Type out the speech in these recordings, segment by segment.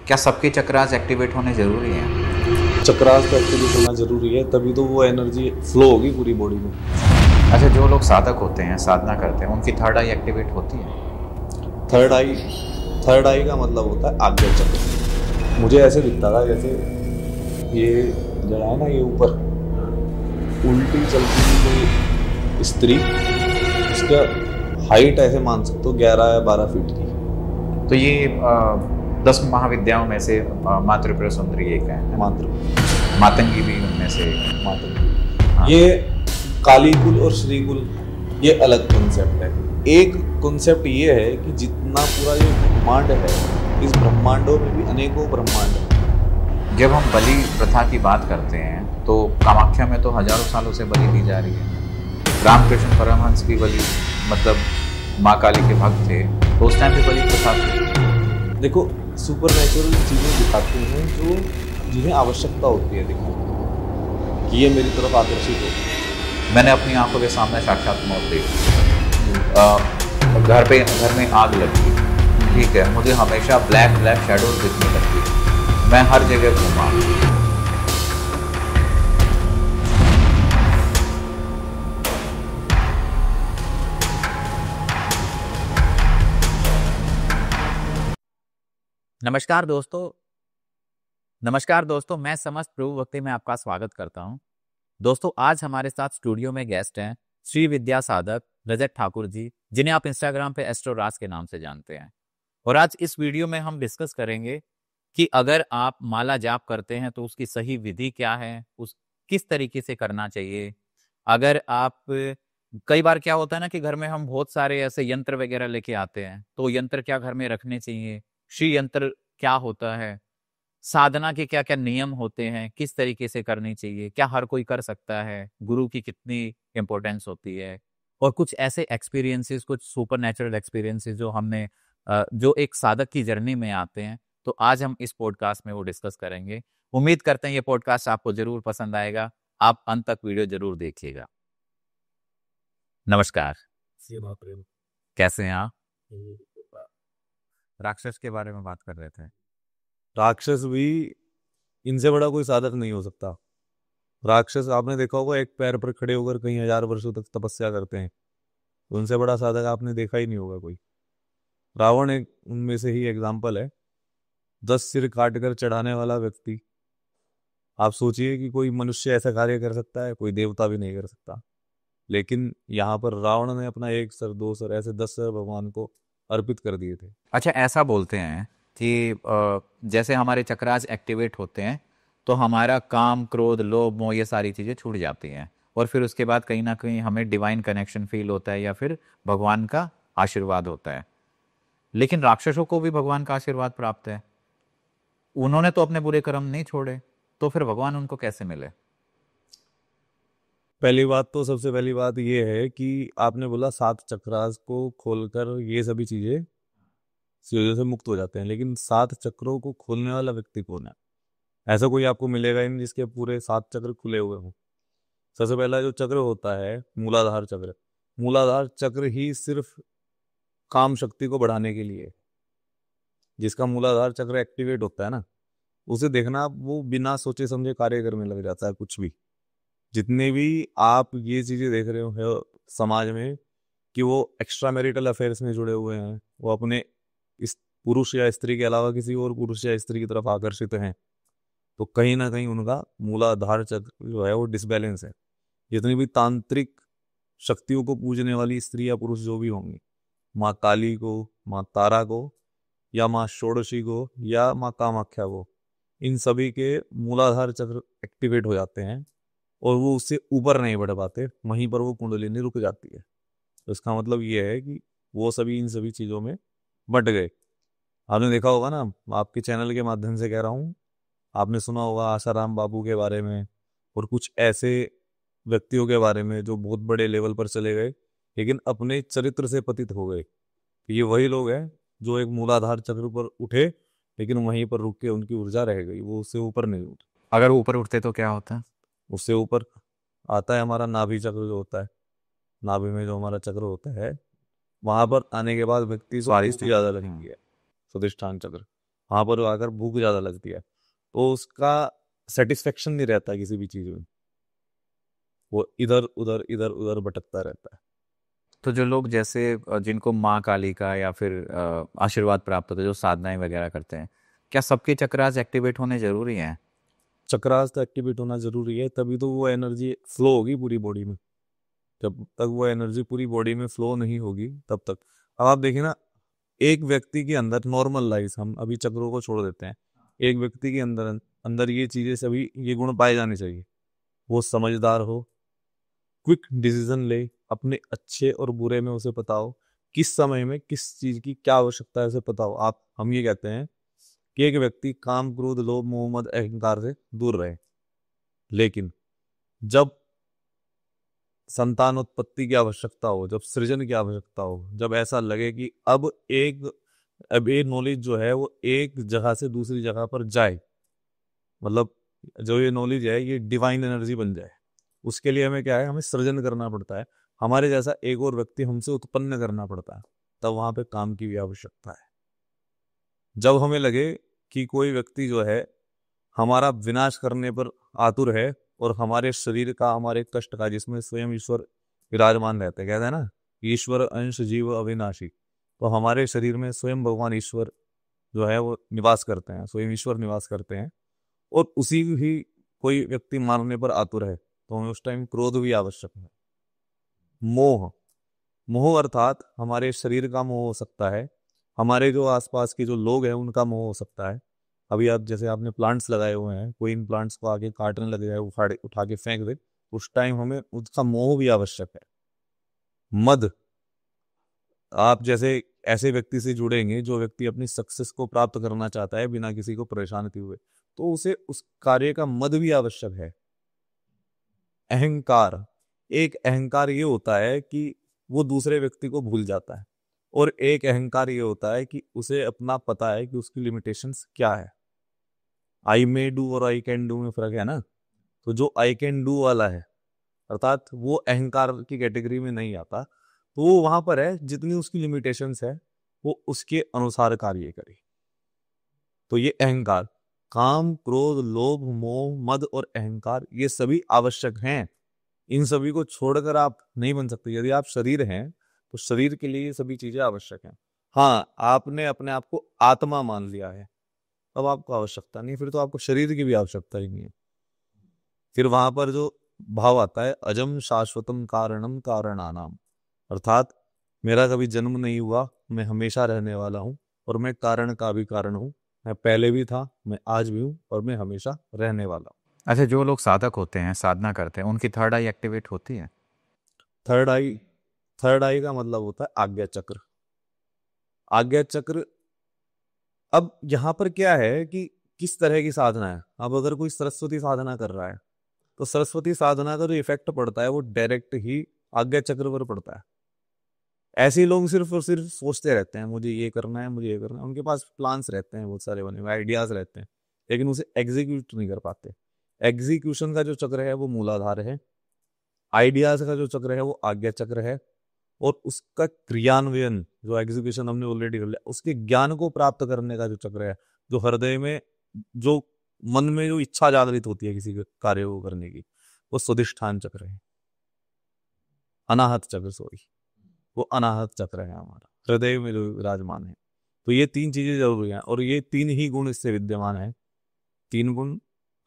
क्या सबके चक्रास एक्टिवेट होने ज़रूरी हैं? चक्रास का एक्टिवेट होना ज़रूरी है, तभी तो वो एनर्जी फ्लो होगी पूरी बॉडी में। अच्छा, जो लोग साधक होते हैं, साधना करते हैं, उनकी थर्ड आई एक्टिवेट होती है? थर्ड आई का मतलब होता है आज्ञा चक्र। मुझे ऐसे दिखता था जैसे ये जरा है ना, ये ऊपर उल्टी चलती हुई कोई स्त्री, उसका हाइट ऐसे मान सकते हो 11 या 12 फीट की। तो ये 10 महाविद्याओं में से माँ त्रिपुरा सुंदरी एक है। मातंगी भी उनमें से एक है। मातंगी, हाँ। ये कालीकुल और श्रीकुल ये अलग कॉन्सेप्ट है। एक कॉन्सेप्ट ये है कि जितना पूरा ये ब्रह्मांड है, इस ब्रह्मांडों में भी अनेकों ब्रह्मांड है। जब हम बलि प्रथा की बात करते हैं तो कामाख्या में तो हजारों सालों से बलि दी जा रही है। रामकृष्ण परमहंस भी बलि मतलब माँ काली के भक्त थे, तो उस टाइम भी बलि प्रथा थी। देखो, सुपर नेचुरल चीज़ें दिखाते हैं जो जिन्हें आवश्यकता होती है दिखाने कि ये मेरी तरफ आकर्षित हो। मैंने अपनी आंखों के सामने साक्षात मौत देखी। घर में आग लगी, ठीक है, मुझे हमेशा ब्लैक शैडोज दिखने लगती। मैं हर जगह घूमा। नमस्कार दोस्तों, मैं समस्त प्रभु भक्ति में आपका स्वागत करता हूं। दोस्तों, आज हमारे साथ स्टूडियो में गेस्ट हैं श्री विद्या साधक रजत ठाकुर जी, जिन्हें आप इंस्टाग्राम पे एस्ट्रो राज के नाम से जानते हैं। और आज इस वीडियो में हम डिस्कस करेंगे कि अगर आप माला जाप करते हैं तो उसकी सही विधि क्या है, उस किस तरीके से करना चाहिए। अगर आप कई बार क्या होता है ना कि घर में हम बहुत सारे ऐसे यंत्र वगैरह लेके आते हैं, तो यंत्र क्या घर में रखने चाहिए, श्री यंत्र क्या होता है, साधना के क्या क्या नियम होते हैं, किस तरीके से करनी चाहिए, क्या हर कोई कर सकता है, गुरु की कितनी इंपॉर्टेंस होती है, और कुछ ऐसे एक्सपीरियंसेस, कुछ सुपर नेचुरल एक्सपीरियंसेस जो हमने जो एक साधक की जर्नी में आते हैं, तो आज हम इस पॉडकास्ट में वो डिस्कस करेंगे। उम्मीद करते हैं ये पॉडकास्ट आपको जरूर पसंद आएगा। आप अंत तक वीडियो जरूर देखिएगा। नमस्कार, कैसे हैं आप? राक्षस के बारे में बात कर रहे थे। राक्षस भी इनसे बड़ा कोई साधक नहीं हो सकता। राक्षस आपने देखा होगा, एक पैर पर खड़े होकर कई हजार वर्षों तक तपस्या करते हैं। उनसे बड़ा साधक आपने देखा ही नहीं होगा कोई। रावण एक उनमें से ही एग्जाम्पल है। 10 सिर काट कर चढ़ाने वाला व्यक्ति। आप सोचिए कि कोई मनुष्य ऐसा कार्य कर सकता है, कोई देवता भी नहीं कर सकता। लेकिन यहाँ पर रावण ने अपना 1 सर 2 सर ऐसे 10 सर भगवान को अर्पित कर दिए थे। अच्छा, ऐसा बोलते हैं कि जैसे हमारे चक्रास एक्टिवेट होते हैं तो हमारा काम, क्रोध, लोभ, मोह ये सारी चीज़ें छूट जाती हैं, और फिर उसके बाद कहीं ना कहीं हमें डिवाइन कनेक्शन फील होता है या फिर भगवान का आशीर्वाद होता है। लेकिन राक्षसों को भी भगवान का आशीर्वाद प्राप्त है। उन्होंने तो अपने बुरे कर्म नहीं छोड़े, तो फिर भगवान उनको कैसे मिले? सबसे पहली बात ये है कि आपने बोला 7 चक्रास को खोलकर ये सभी चीजें चीजों से मुक्त हो जाते हैं, लेकिन 7 चक्रों को खोलने वाला व्यक्ति कौन है? ऐसा कोई आपको मिलेगा ही नहीं जिसके पूरे 7 चक्र खुले हुए हों। सबसे पहला जो चक्र होता है मूलाधार चक्र। मूलाधार चक्र ही सिर्फ काम शक्ति को बढ़ाने के लिए। जिसका मूलाधार चक्र एक्टिवेट होता है ना, उसे देखना आप, वो बिना सोचे समझे कार्य करने लग जाता है कुछ भी। जितने भी आप ये चीजें देख रहे हो समाज में कि वो एक्स्ट्रा मैरिटल अफेयर्स में जुड़े हुए हैं, वो अपने इस पुरुष या स्त्री के अलावा किसी और पुरुष या स्त्री की तरफ आकर्षित हैं, तो कहीं ना कहीं उनका मूलाधार चक्र जो है वो डिसबैलेंस है। जितनी भी तांत्रिक शक्तियों को पूजने वाली स्त्री या पुरुष जो भी होंगे, माँ काली को, माँ तारा को, या माँ षोडशी को, या माँ कामाख्या को, इन सभी के मूलाधार चक्र एक्टिवेट हो जाते हैं और वो उससे ऊपर नहीं बढ़ पाते, वहीं पर वो कुंडलिनी रुक जाती है। तो इसका मतलब ये है कि वो सभी इन सभी चीज़ों में बट गए। आपने देखा होगा ना, आपके चैनल के माध्यम से कह रहा हूँ, आपने सुना होगा आसाराम बाबू के बारे में और कुछ ऐसे व्यक्तियों के बारे में जो बहुत बड़े लेवल पर चले गए लेकिन अपने चरित्र से पतित हो गए। ये वही लोग हैं जो एक मूलाधार चक्र पर उठे लेकिन वहीं पर रुक के उनकी ऊर्जा रह गई, वो उससे ऊपर नहीं उठे। अगर ऊपर उठते तो क्या होता? उससे ऊपर आता है हमारा नाभि चक्र जो होता है। नाभि में जो हमारा चक्र होता है, वहां पर आने के बाद व्यक्ति को स्वादिष्ट ज्यादा लगेंगे। स्वादिष्ठान चक्र, वहां पर आकर भूख ज्यादा लगती है, तो उसका सेटिस्फेक्शन नहीं रहता किसी भी चीज में, वो इधर उधर भटकता रहता है। तो जो लोग जैसे जिनको माँ काली का या फिर आशीर्वाद प्राप्त होता है, जो साधनाएं वगैरह करते हैं, क्या सबके चक्रास एक्टिवेट होने जरूरी हैं? चक्रास तो एक्टिवेट होना जरूरी है, तभी तो वो एनर्जी फ्लो होगी पूरी बॉडी में। जब तक वो एनर्जी पूरी बॉडी में फ्लो नहीं होगी तब तक। अब आप देखिए ना, एक व्यक्ति के अंदर नॉर्मल लाइफ, हम अभी चक्रों को छोड़ देते हैं, एक व्यक्ति के अंदर अंदर ये चीजें सभी ये गुण पाए जाने चाहिए। वो समझदार हो, क्विक डिसीजन ले, अपने अच्छे और बुरे में उसे पता हो, किस समय में किस चीज की क्या आवश्यकता है उसे पता हो। आप हम ये कहते हैं कि एक व्यक्ति काम क्रोध लोभ मोह मद अहंकार से दूर रहे, लेकिन जब संतानोत्पत्ति की आवश्यकता हो, जब सृजन की आवश्यकता हो, जब ऐसा लगे कि अब ये नॉलेज जो है वो एक जगह से दूसरी जगह पर जाए, मतलब जो ये नॉलेज है ये डिवाइन एनर्जी बन जाए, उसके लिए हमें क्या है, हमें सृजन करना पड़ता है। हमारे जैसा एक और व्यक्ति हमसे उत्पन्न करना पड़ता है, तब वहां पे काम की भी आवश्यकता है। जब हमें लगे कि कोई व्यक्ति जो है हमारा विनाश करने पर आतुर है, और हमारे शरीर का, हमारे कष्ट का, जिसमें स्वयं ईश्वर विराजमान रहते हैं, कहते हैं ना, ईश्वर अंश जीव अविनाशी, तो हमारे शरीर में स्वयं भगवान ईश्वर जो है वो निवास करते हैं, स्वयं ईश्वर निवास करते हैं, और उसी ही कोई व्यक्ति मारने पर आतुर है, तो हमें उस टाइम क्रोध भी आवश्यक है। मोह, मोह अर्थात हमारे शरीर का मोह हो सकता है, हमारे जो आसपास के जो लोग हैं उनका मोह हो सकता है। अभी आप जैसे आपने प्लांट्स लगाए हुए हैं, कोई इन प्लांट्स को आगे काटने लग जाए, उखाड़ उठा के फेंक दे, उस टाइम हमें उसका मोह भी आवश्यक है। मद, आप जैसे ऐसे व्यक्ति से जुड़ेंगे जो व्यक्ति अपनी सक्सेस को प्राप्त करना चाहता है बिना किसी को परेशान किए हुए, तो उसे उस कार्य का मद भी आवश्यक है। अहंकार, एक अहंकार ये होता है कि वो दूसरे व्यक्ति को भूल जाता है, और एक अहंकार ये होता है कि उसे अपना पता है कि उसकी लिमिटेशंस क्या है। आई मे डू और आई कैन डू में फर्क है ना। तो जो आई कैन डू वाला है, अर्थात वो अहंकार की कैटेगरी में नहीं आता, तो वो वहां पर है जितनी उसकी लिमिटेशंस है वो उसके अनुसार कार्य करे। तो ये अहंकार, काम क्रोध लोभ मोह मद और अहंकार, ये सभी आवश्यक हैं। इन सभी को छोड़कर आप नहीं बन सकते। यदि आप शरीर हैं तो शरीर के लिए ये सभी चीजें आवश्यक हैं। हाँ, आपने अपने आप को आत्मा मान लिया है, अब आपको आवश्यकता नहीं, फिर तो आपको शरीर की भी आवश्यकता ही नहीं है। फिर वहां पर जो भाव आता है, अजम शाश्वतम कारणम कारणानाम, अर्थात मेरा कभी जन्म नहीं हुआ, मैं हमेशा रहने वाला हूँ, और मैं कारण का भी कारण हूँ। मैं पहले भी था, मैं आज भी हूँ, और मैं हमेशा रहने वाला हूँ। अच्छा, जो लोग साधक होते हैं, साधना करते हैं, उनकी थर्ड आई एक्टिवेट होती है? थर्ड आई, थर्ड आई का मतलब होता है आज्ञा चक्र। आज्ञा चक्र, अब यहाँ पर क्या है कि किस तरह की साधना है। अब अगर कोई सरस्वती साधना कर रहा है, तो सरस्वती साधना का जो इफेक्ट पड़ता है वो डायरेक्ट ही आज्ञा चक्र पर पड़ता है। ऐसे ही लोग सिर्फ और सिर्फ सोचते रहते हैं, मुझे ये करना है, मुझे ये करना है, उनके पास प्लान्स रहते हैं बहुत सारे बने हुए, आइडियाज रहते हैं, लेकिन उसे एग्जीक्यूट नहीं कर पाते। एग्जीक्यूशन का जो चक्र है वो मूलाधार है, आइडियाज का जो चक्र है वो आज्ञा चक्र है, और उसका क्रियान्वयन, जो एग्जीक्यूशन हमने ऑलरेडी कर लिया, उसके ज्ञान को प्राप्त करने का जो चक्र है, जो हृदय में, जो मन में जो इच्छा जागृत होती है किसी कार्य को करने की, वो स्वाधिष्ठान चक्र है, अनाहत चक्र, सॉरी, वो अनाहत चक्र है हमारा, हृदय में जो विराजमान है। तो ये तीन चीजें जरूरी हैं, और ये तीन ही गुण इससे विद्यमान है। तीन गुण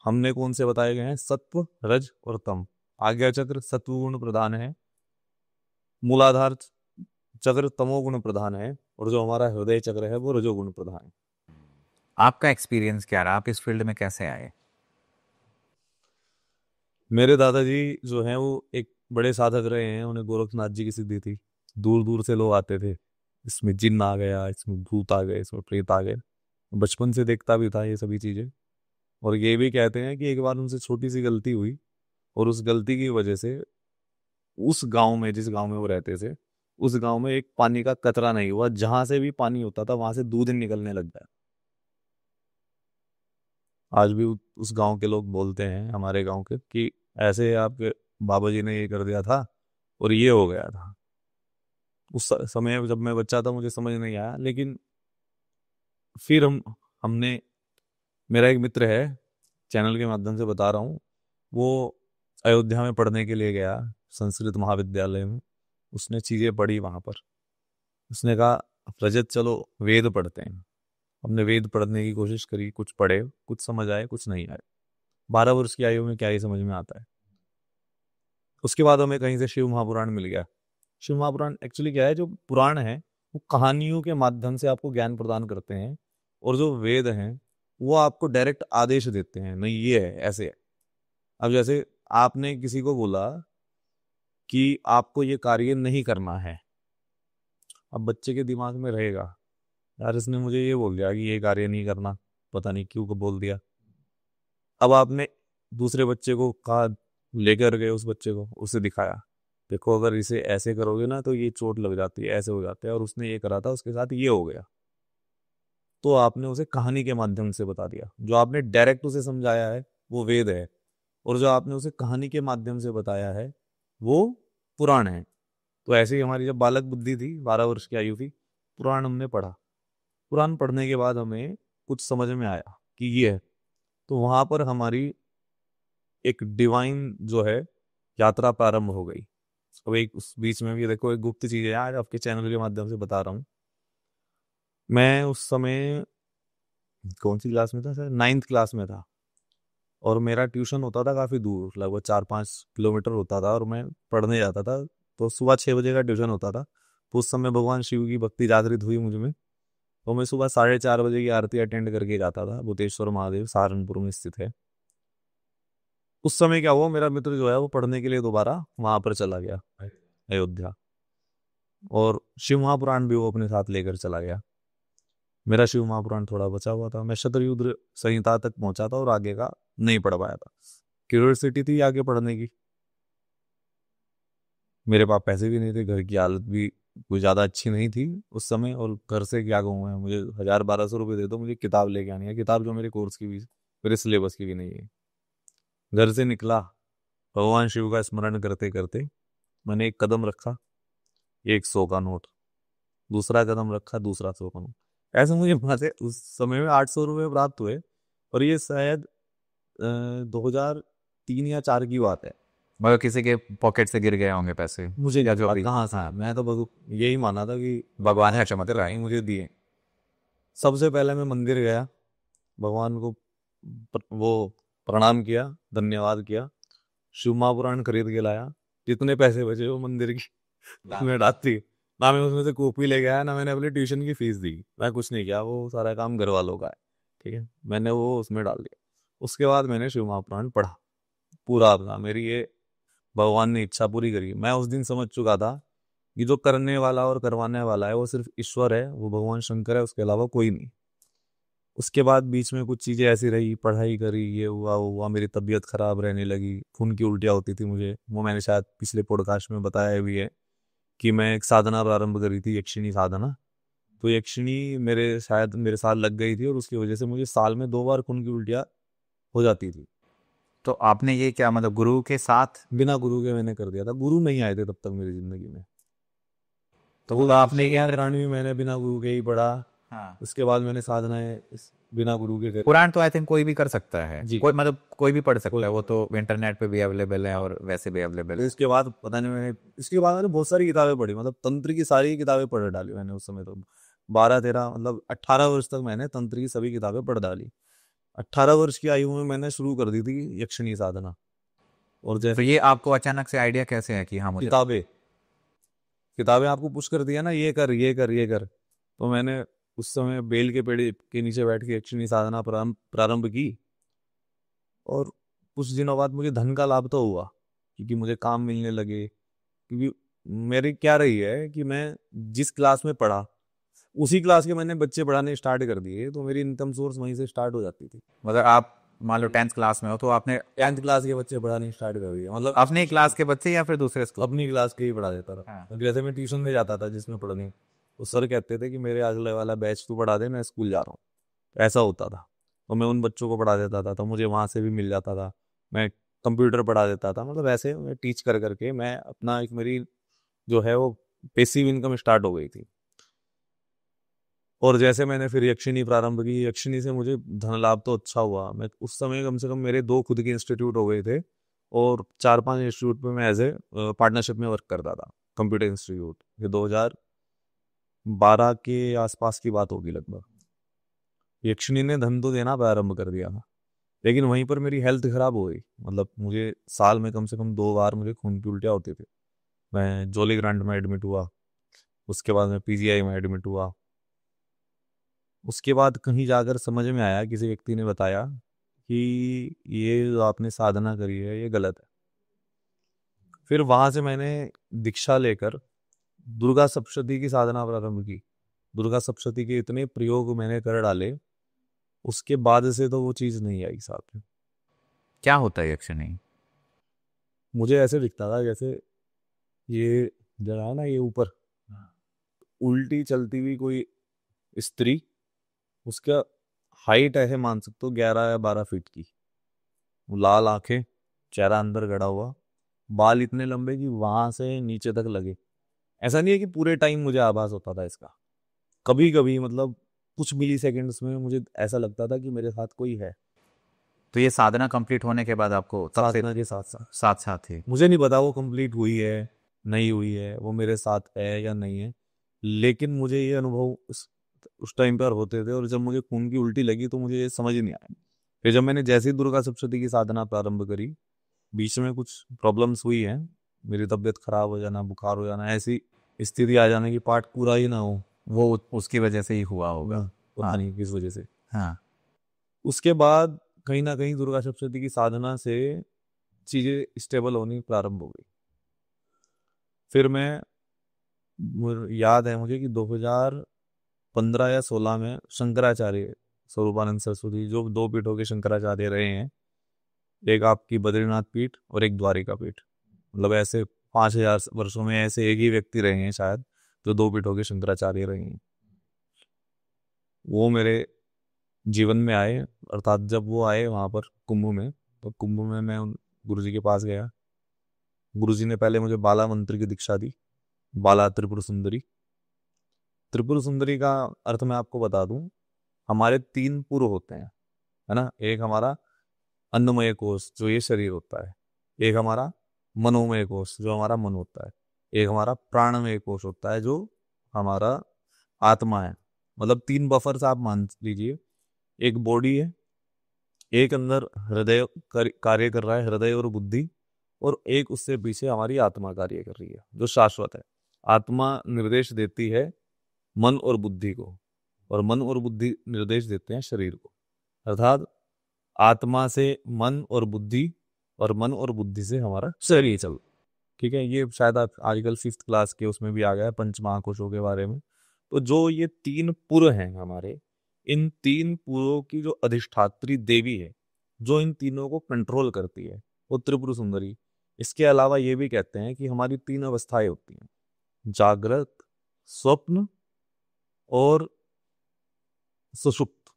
हमने कौन से बताए गए हैं, सत्व रज और तम। आज्ञा चक्र सत्व गुण प्रधान है, मूलाधार चक्र तमोगुण प्रधान है, और जो हमारा हृदय चक्र है वो रजोगुण प्रधान है। आपका एक्सपीरियंस क्या रहा? आप इस फील्ड में कैसे आए? मेरे दादाजी जो हैं वो एक बड़े साधक रहे हैं, उन्हें गोरखनाथ जी की सिद्धि थी। दूर दूर से लोग आते थे, इसमें जिन्न आ गया, इसमें भूत आ गए, इसमें प्रेत आ गए। बचपन से देखता भी था ये सभी चीजें। और ये भी कहते हैं कि एक बार उनसे छोटी सी गलती हुई, और उस गलती की वजह से उस गांव में, जिस गांव में वो रहते थे, उस गांव में एक पानी का कतरा नहीं हुआ। जहां से भी पानी होता था वहां से दूध निकलने लग गया। आज भी उस गांव के लोग बोलते हैं, हमारे गांव के, कि ऐसे आपके बाबा जी ने ये कर दिया था और ये हो गया था। उस समय जब मैं बच्चा था मुझे समझ नहीं आया, लेकिन फिर हम हमने, मेरा एक मित्र है, चैनल के माध्यम से बता रहा हूँ, वो अयोध्या में पढ़ने के लिए गया, संस्कृत महाविद्यालय में। उसने चीज़ें पढ़ी वहाँ पर। उसने कहा रजत चलो वेद पढ़ते हैं। हमने वेद पढ़ने की कोशिश करी, कुछ पढ़े, कुछ समझ आए, कुछ नहीं आए। 12 वर्ष की आयु में क्या ही समझ में आता है। उसके बाद हमें कहीं से शिव महापुराण मिल गया। शिव महापुराण एक्चुअली क्या है, जो पुराण है वो कहानियों के माध्यम से आपको ज्ञान प्रदान करते हैं, और जो वेद हैं वो आपको डायरेक्ट आदेश देते हैं, नहीं ये है, ऐसे है। अब जैसे आपने किसी को बोला कि आपको ये कार्य नहीं करना है, अब बच्चे के दिमाग में रहेगा, यार इसने मुझे ये बोल दिया कि ये कार्य नहीं करना, पता नहीं क्यों को बोल दिया। अब आपने दूसरे बच्चे को कहा, लेकर गए उस बच्चे को, उसे दिखाया, देखो अगर इसे ऐसे करोगे ना तो ये चोट लग जाती है, ऐसे हो जाता है, और उसने ये करा था, उसके साथ ये हो गया। तो आपने उसे कहानी के माध्यम से बता दिया। जो आपने डायरेक्ट उसे समझाया है वो वेद है, और जो आपने उसे कहानी के माध्यम से बताया है वो पुराण है। तो ऐसे ही हमारी जब बालक बुद्धि थी, 12 वर्ष की आयु थी, पुराण हमने पढ़ा। पुराण पढ़ने के बाद हमें कुछ समझ में आया कि ये है। तो वहां पर हमारी एक डिवाइन जो है यात्रा प्रारंभ हो गई। अब एक उस बीच में भी देखो, एक गुप्त चीज है आज आपके चैनल के माध्यम से बता रहा हूँ। मैं उस समय कौन सी क्लास में था सर, 9th क्लास में था, और मेरा ट्यूशन होता था काफी दूर, लगभग 4-5 किलोमीटर होता था, और मैं पढ़ने जाता था। तो सुबह 6 बजे का ट्यूशन होता था। तो उस समय भगवान शिव की भक्ति जागृत हुई मुझ में। तो मैं सुबह 4:30 बजे की आरती अटेंड करके जाता था। भूतेश्वर महादेव सहारनपुर में स्थित है। उस समय क्या हुआ, मेरा मित्र जो है वो पढ़ने के लिए दोबारा वहां पर चला गया, अयोध्या, और शिव महापुराण भी वो अपने साथ लेकर चला गया। मेरा शिव महापुराण थोड़ा बचा हुआ था। मैं शतयुद्ध संहिता तक पहुंचा था और आगे का नहीं पढ़ पाया था। क्यूरियोसिटी थी आगे पढ़ने की, मेरे पास पैसे भी नहीं थे, घर की हालत भी कोई ज़्यादा अच्छी नहीं थी उस समय, और घर से क्या कहूँ मैं, मुझे 1000-1200 रुपये दे दो, मुझे किताब लेके आनी है। किताब जो मेरे कोर्स की भी, मेरे सिलेबस की भी नहीं है। घर से निकला, भगवान शिव का स्मरण करते करते मैंने एक कदम रखा, 100 का नोट, दूसरा कदम रखा, दूसरा 100 का नोट। ऐसे मुझे वहां से उस समय में 800 रुपये प्राप्त हुए। और ये शायद 2003 या 2004 की बात है। मगर किसी के पॉकेट से गिर गए होंगे पैसे, मुझे या क्या जो पता भी कहाँ से आया, मैं तो बस यही माना था कि भगवान है चमत्कार। राही मुझे दिए। सबसे पहले मैं मंदिर गया, भगवान को वो प्रणाम किया, धन्यवाद किया, शिव महापुराण खरीद के लाया। जितने पैसे बचे वो मंदिर की में डालती। ना मैं उसमें से कॉपी ले गया, ना मैंने अपनी ट्यूशन की फीस दी, मैं कुछ नहीं किया, वो सारा काम घर वालों का है। ठीक है, मैंने वो उसमें डाल दिया। उसके बाद मैंने शिव महापुराण पढ़ा पूरा अपना। मेरी ये भगवान ने इच्छा पूरी करी। मैं उस दिन समझ चुका था कि जो करने वाला और करवाने वाला है वो सिर्फ ईश्वर है, वो भगवान शंकर है, उसके अलावा कोई नहीं। उसके बाद बीच में कुछ चीज़ें ऐसी रही, पढ़ाई करी, ये हुआ वो हुआ, मेरी तबीयत खराब रहने लगी, खून की उल्टियाँ होती थी मुझे। वो मैंने शायद पिछले पॉडकास्ट में बताया भी है कि मैं एक साधना प्रारंभ करी थी, यक्षिणी साधना। तो यक्षिणी मेरे शायद मेरे साथ लग गई थी, और उसकी वजह से मुझे साल में 2 बार खून की उल्टियाँ हो जाती थी। तो आपने ये क्या मतलब गुरु के साथ? बिना गुरु के मैंने कर दिया था, गुरु नहीं आए थे तब तक मेरी जिंदगी में। तो आपने क्या? पुराण भी मैंने बिना गुरु के ही पढ़ा। हाँ, उसके बाद मैंने साधनाएं बिना गुरु के करी। पुराण तो आई थिंक कोई भी कर सकता है, जी। कोई मतलब कोई भी पढ़ सकता कोई है, वो तो इंटरनेट पे भी अवेलेबल है और वैसे भी अवेलेबल तो है। इसके बाद पता नहीं, मैंने इसके बाद मैंने बहुत सारी किताबें पढ़ी, मतलब तंत्र की सारी किताबें पढ़ डाली मैंने उस समय। तो 12-13 मतलब 18 वर्ष तक मैंने तंत्र की सभी किताबें पढ़ डाली। 18 वर्ष की आयु में मैंने शुरू कर दी थी यक्षिणी साधना। और तो जैसे ये आपको अचानक से आइडिया कैसे है कि हाँ मुझे? किताबें किताबें आपको पुश कर दिया ना, ये कर ये कर ये कर। तो मैंने उस समय बेल के पेड़ के नीचे बैठ के यक्षिणी साधना प्रारंभ की। और कुछ दिनों बाद मुझे धन का लाभ तो हुआ, क्योंकि मुझे काम मिलने लगे। क्योंकि मेरी क्या रही है कि मैं जिस क्लास में पढ़ा उसी क्लास के मैंने बच्चे पढ़ाने स्टार्ट कर दिए, तो मेरी इनकम सोर्स वहीं से स्टार्ट हो जाती थी। मतलब आप मान लो 10th क्लास में हो तो आपने 10th क्लास के बच्चे पढ़ाने स्टार्ट कर दिए, मतलब अपनी क्लास के बच्चे या फिर दूसरे स्कूल? अपनी क्लास के ही पढ़ा देता था। हाँ। जैसे मैं ट्यूशन में जाता था जिसमें पढ़ने, तो सर कहते थे कि मेरे अगले वाला बैच तू पढ़ा दे, मैं स्कूल जा रहा हूँ। ऐसा होता था। तो मैं उन बच्चों को पढ़ा देता था, तो मुझे वहां से भी मिल जाता था। मैं कंप्यूटर पढ़ा देता था, मतलब ऐसे मैं टीच कर करके मैं अपना एक मेरी जो है वो पैसिव इनकम स्टार्ट हो गई थी। और जैसे मैंने फिर यक्षिणी प्रारंभ की, यक्षिणी से मुझे धन लाभ तो अच्छा हुआ। मैं उस समय कम से कम मेरे 2 खुद के इंस्टीट्यूट हो गए थे और 4-5 इंस्टीट्यूट पे मैं एज ए पार्टनरशिप में वर्क करता था। कंप्यूटर इंस्टीट्यूट, ये 2012 के आसपास की बात होगी लगभग। यक्षिणी ने धन तो देना प्रारंभ कर दिया था, लेकिन वहीं पर मेरी हेल्थ खराब हो गई। मतलब मुझे साल में कम से कम 2 बार मुझे खून की उल्टियाँ होती थी। मैं जॉली ग्रांट में एडमिट हुआ, उसके बाद मैं पीजीआई में एडमिट हुआ। उसके बाद कहीं जाकर समझ में आया, किसी व्यक्ति ने बताया कि ये जो आपने साधना करी है ये गलत है। फिर वहां से मैंने दीक्षा लेकर दुर्गा सप्तशती की साधना प्रारंभ की। दुर्गा सप्तशती के इतने प्रयोग मैंने कर डाले, उसके बाद से तो वो चीज नहीं आई साथ में। क्या होता है यक्षिणी? मुझे ऐसे दिखता था जैसे ये जरा है ना, ये ऊपर उल्टी चलती हुई कोई स्त्री, उसका हाइट ऐसे मान सकते हो 11 या 12 फीट की, लाल आंखें, चेहरा अंदर गड़ा हुआ, बाल इतने लंबे कि वहां से नीचे तक लगे। ऐसा नहीं है कि पूरे टाइम मुझे आभास होता था इसका, कभी कभी मतलब कुछ मिली सेकेंड्स में मुझे ऐसा लगता था कि मेरे साथ कोई है। तो ये साधना कंप्लीट होने के बाद आपको तब से साधना के साथ साथ साथ साथ ही मुझे नहीं पता वो कंप्लीट हुई है नहीं हुई है, वो मेरे साथ है या नहीं है, लेकिन मुझे ये अनुभव उस टाइम पर होते थे। और जब मुझे खून की उल्टी लगी तो मुझे ये समझ ही नहीं आया। फिर जब मैंने जैसे ही दुर्गा सप्तशती की साधना प्रारंभ करी, बीच में कुछ प्रॉब्लम्स हुई हैं, मेरी तबीयत खराब हो जाना, बुखार हो जाना, ऐसी स्थिति आ जाना कि पाठ पूरा ही ना हो। वो उसकी वजह से ही हुआ होगा। पता हाँ नहीं किस वजह से। हाँ। उसके बाद कहीं ना कहीं दुर्गा सप्तशती की साधना से चीजें स्टेबल होनी प्रारंभ हो गई। फिर मैं, याद है मुझे कि 2015 या 16 में शंकराचार्य स्वरूपानंद सरस्वती, जो 2 पीठों के शंकराचार्य रहे हैं, एक आपकी बद्रीनाथ पीठ और एक द्वारिका पीठ, मतलब ऐसे 5000 वर्षों में ऐसे एक ही व्यक्ति रहे हैं शायद जो 2 पीठों के शंकराचार्य रहे हैं। वो मेरे जीवन में आए, अर्थात जब वो आए वहां पर कुंभ में, तो कुंभ में मैं उन गुरु जी के पास गया। गुरु जी ने पहले मुझे बाला मंत्र की दीक्षा दी, बाला त्रिपुर सुंदरी। त्रिपुर सुंदरी का अर्थ मैं आपको बता दूं, हमारे 3 पुर होते हैं, है ना। एक हमारा अन्नमय कोश जो ये शरीर होता है, एक हमारा मनोमय कोश जो हमारा मन होता है, एक हमारा प्राणमय कोश होता है जो हमारा आत्मा है। मतलब 3 बफर्स आप मान लीजिए। एक बॉडी है, एक अंदर हृदय कार्य कर रहा है, हृदय और बुद्धि, और एक उससे पीछे हमारी आत्मा कार्य कर रही है जो शाश्वत है। आत्मा निर्देश देती है मन और बुद्धि को, और मन और बुद्धि निर्देश देते हैं शरीर को। अर्थात आत्मा से मन और बुद्धि, और मन और बुद्धि से हमारा शरीर चल। ठीक है, ये शायद आप आजकल 5th क्लास के उसमें भी आ गया है पंच महाकोशों के बारे में। तो जो ये 3 पुर हैं हमारे, इन 3 पुरों की जो अधिष्ठात्री देवी है, जो इन तीनों को कंट्रोल करती है, वो त्रिपुर सुंदरी। इसके अलावा ये भी कहते हैं कि हमारी 3 अवस्थाएं होती हैं, जागृत, स्वप्न और सुषुप्त।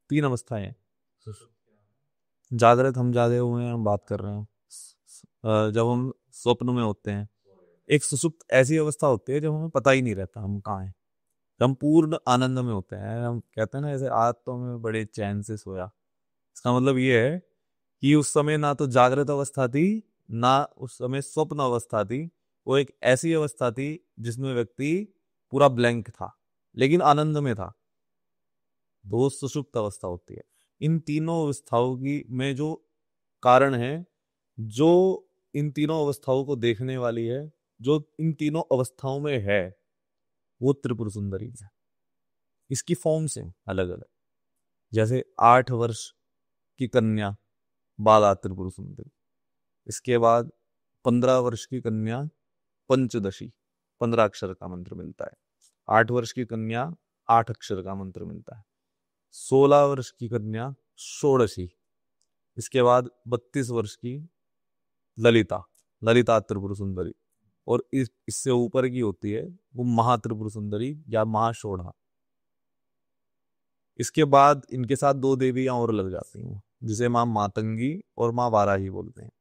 3 अवस्थाएं हैं। जागृत हम जागे हुए हैं, हम बात कर रहे हैं। जब हम स्वप्न में होते हैं, एक सुषुप्त ऐसी अवस्था होती है जब हमें पता ही नहीं रहता हम कहाँ हैं, जब हम पूर्ण आनंद में होते हैं। हम कहते हैं ना ऐसे, आज तो मैं बड़े चैन से सोया। इसका मतलब ये है कि उस समय ना तो जागृत अवस्था थी, ना उस समय स्वप्न अवस्था थी। वो एक ऐसी अवस्था थी जिसमें व्यक्ति पूरा ब्लैंक था लेकिन आनंद में था। तो वो सुषुप्त अवस्था होती है। इन तीनों अवस्थाओं की में जो कारण है, जो इन तीनों अवस्थाओं को देखने वाली है, जो इन तीनों अवस्थाओं में है, वो त्रिपुर सुंदरी है। इसकी फॉर्म्स हैं अलग अलग। जैसे 8 वर्ष की कन्या बाला त्रिपुर सुंदरी, इसके बाद 15 वर्ष की कन्या पंचदशी, 15 अक्षर का मंत्र मिलता है। 8 वर्ष की कन्या 8 अक्षर का मंत्र मिलता है। 16 वर्ष की कन्या षोडशी, इसके बाद 32 वर्ष की ललिता, ललिता त्रिपुर सुंदरी, और इससे ऊपर की होती है वो महात्रिपुर सुंदरी या महाषोढ़ा। इसके बाद इनके साथ 2 देवियां और लग जाती हैं, जिसे माँ मातंगी और माँ वाराही बोलते हैं।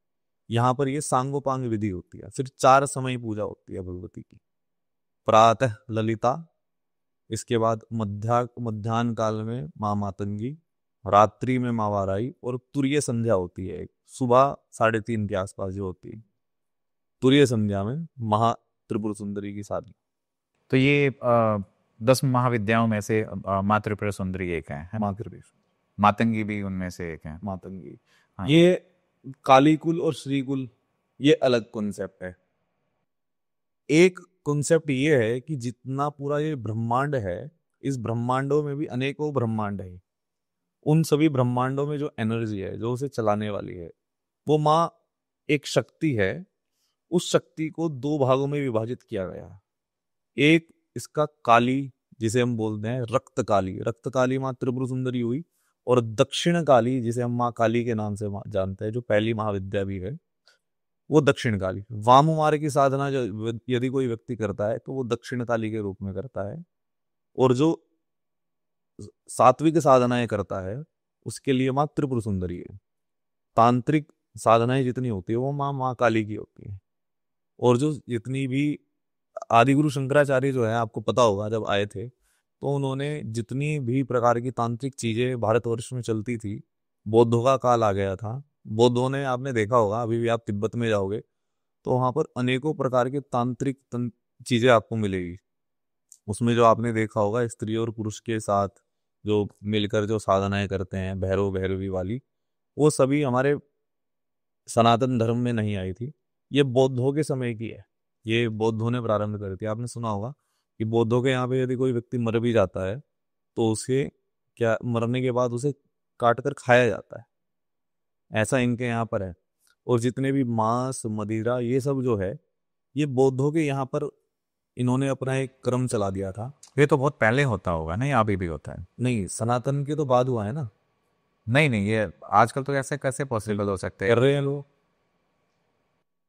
यहाँ पर ये सांगोपांग विधि होती है। फिर 4 समय पूजा होती है भगवती की। प्रातः ललिता, इसके बाद मध्याह्न काल में माँ मातंगी, रात्रि में माँ वाराई, और तुरीय संध्या होती है, सुबह 3:30 के आसपास जो होती है, तुरीय संध्या में महा त्रिपुर सुंदरी की साधना। तो ये 10 महाविद्याओं में से माँ त्रिपुरा सुंदरी एक है माँ त्रिपुर मातंगी भी उनमें से एक है। मातंगी, हाँ। ये कालीकुल और श्रीकुल ये अलग कॉन्सेप्ट है। एक कॉन्सेप्ट ये है कि जितना पूरा ये ब्रह्मांड है, इस ब्रह्मांडों में भी अनेकों ब्रह्मांड है। उन सभी ब्रह्मांडों में जो एनर्जी है, जो उसे चलाने वाली है, वो माँ एक शक्ति है। उस शक्ति को 2 भागों में विभाजित किया गया है। एक इसका काली, जिसे हम बोलते हैं रक्त काली, रक्त काली माँ त्रिपुर सुंदरी हुई, और दक्षिण काली जिसे हम माँ काली के नाम से जानते हैं, जो पहली महाविद्या भी है, वो दक्षिण काली। वाम मार्ग की साधना जो यदि कोई व्यक्ति करता है तो वो दक्षिण काली के रूप में करता है, और जो सात्विक साधनाएं करता है उसके लिए माँ त्रिपुर सुंदरी है। तांत्रिक साधनाएं जितनी होती है वो माँ काली की होती है। और जो जितनी भी आदिगुरु शंकराचार्य जो है, आपको पता होगा जब आए थे तो उन्होंने जितनी भी प्रकार की तांत्रिक चीजें भारतवर्ष में चलती थी, बौद्धों का काल आ गया था। बौद्धों ने, आपने देखा होगा, अभी भी आप तिब्बत में जाओगे तो वहां पर अनेकों प्रकार के तांत्रिक चीजें आपको मिलेगी। उसमें जो आपने देखा होगा, स्त्री और पुरुष के साथ जो मिलकर जो साधनाएं करते हैं, भैरव भैरवी वाली, वो सभी हमारे सनातन धर्म में नहीं आई थी। ये बौद्धों के समय की है। ये बौद्धों ने प्रारंभ करी थी। आपने सुना होगा कि बौद्धों के यहाँ पे यदि कोई व्यक्ति मर भी जाता है तो उसे क्या, मरने के बाद उसे काट कर खाया जाता है, ऐसा इनके यहाँ पर है। और जितने भी मांस मदिरा ये सब जो है, ये बौद्धों के यहाँ पर इन्होंने अपना एक क्रम चला दिया था। ये तो बहुत पहले होता होगा ना, या अभी भी होता है? नहीं, सनातन के तो बाद हुआ है ना। नहीं नहीं, ये आजकल तो ऐसे कैसे पॉसिबल हो सकते कर हैं? रहे हैं लोग।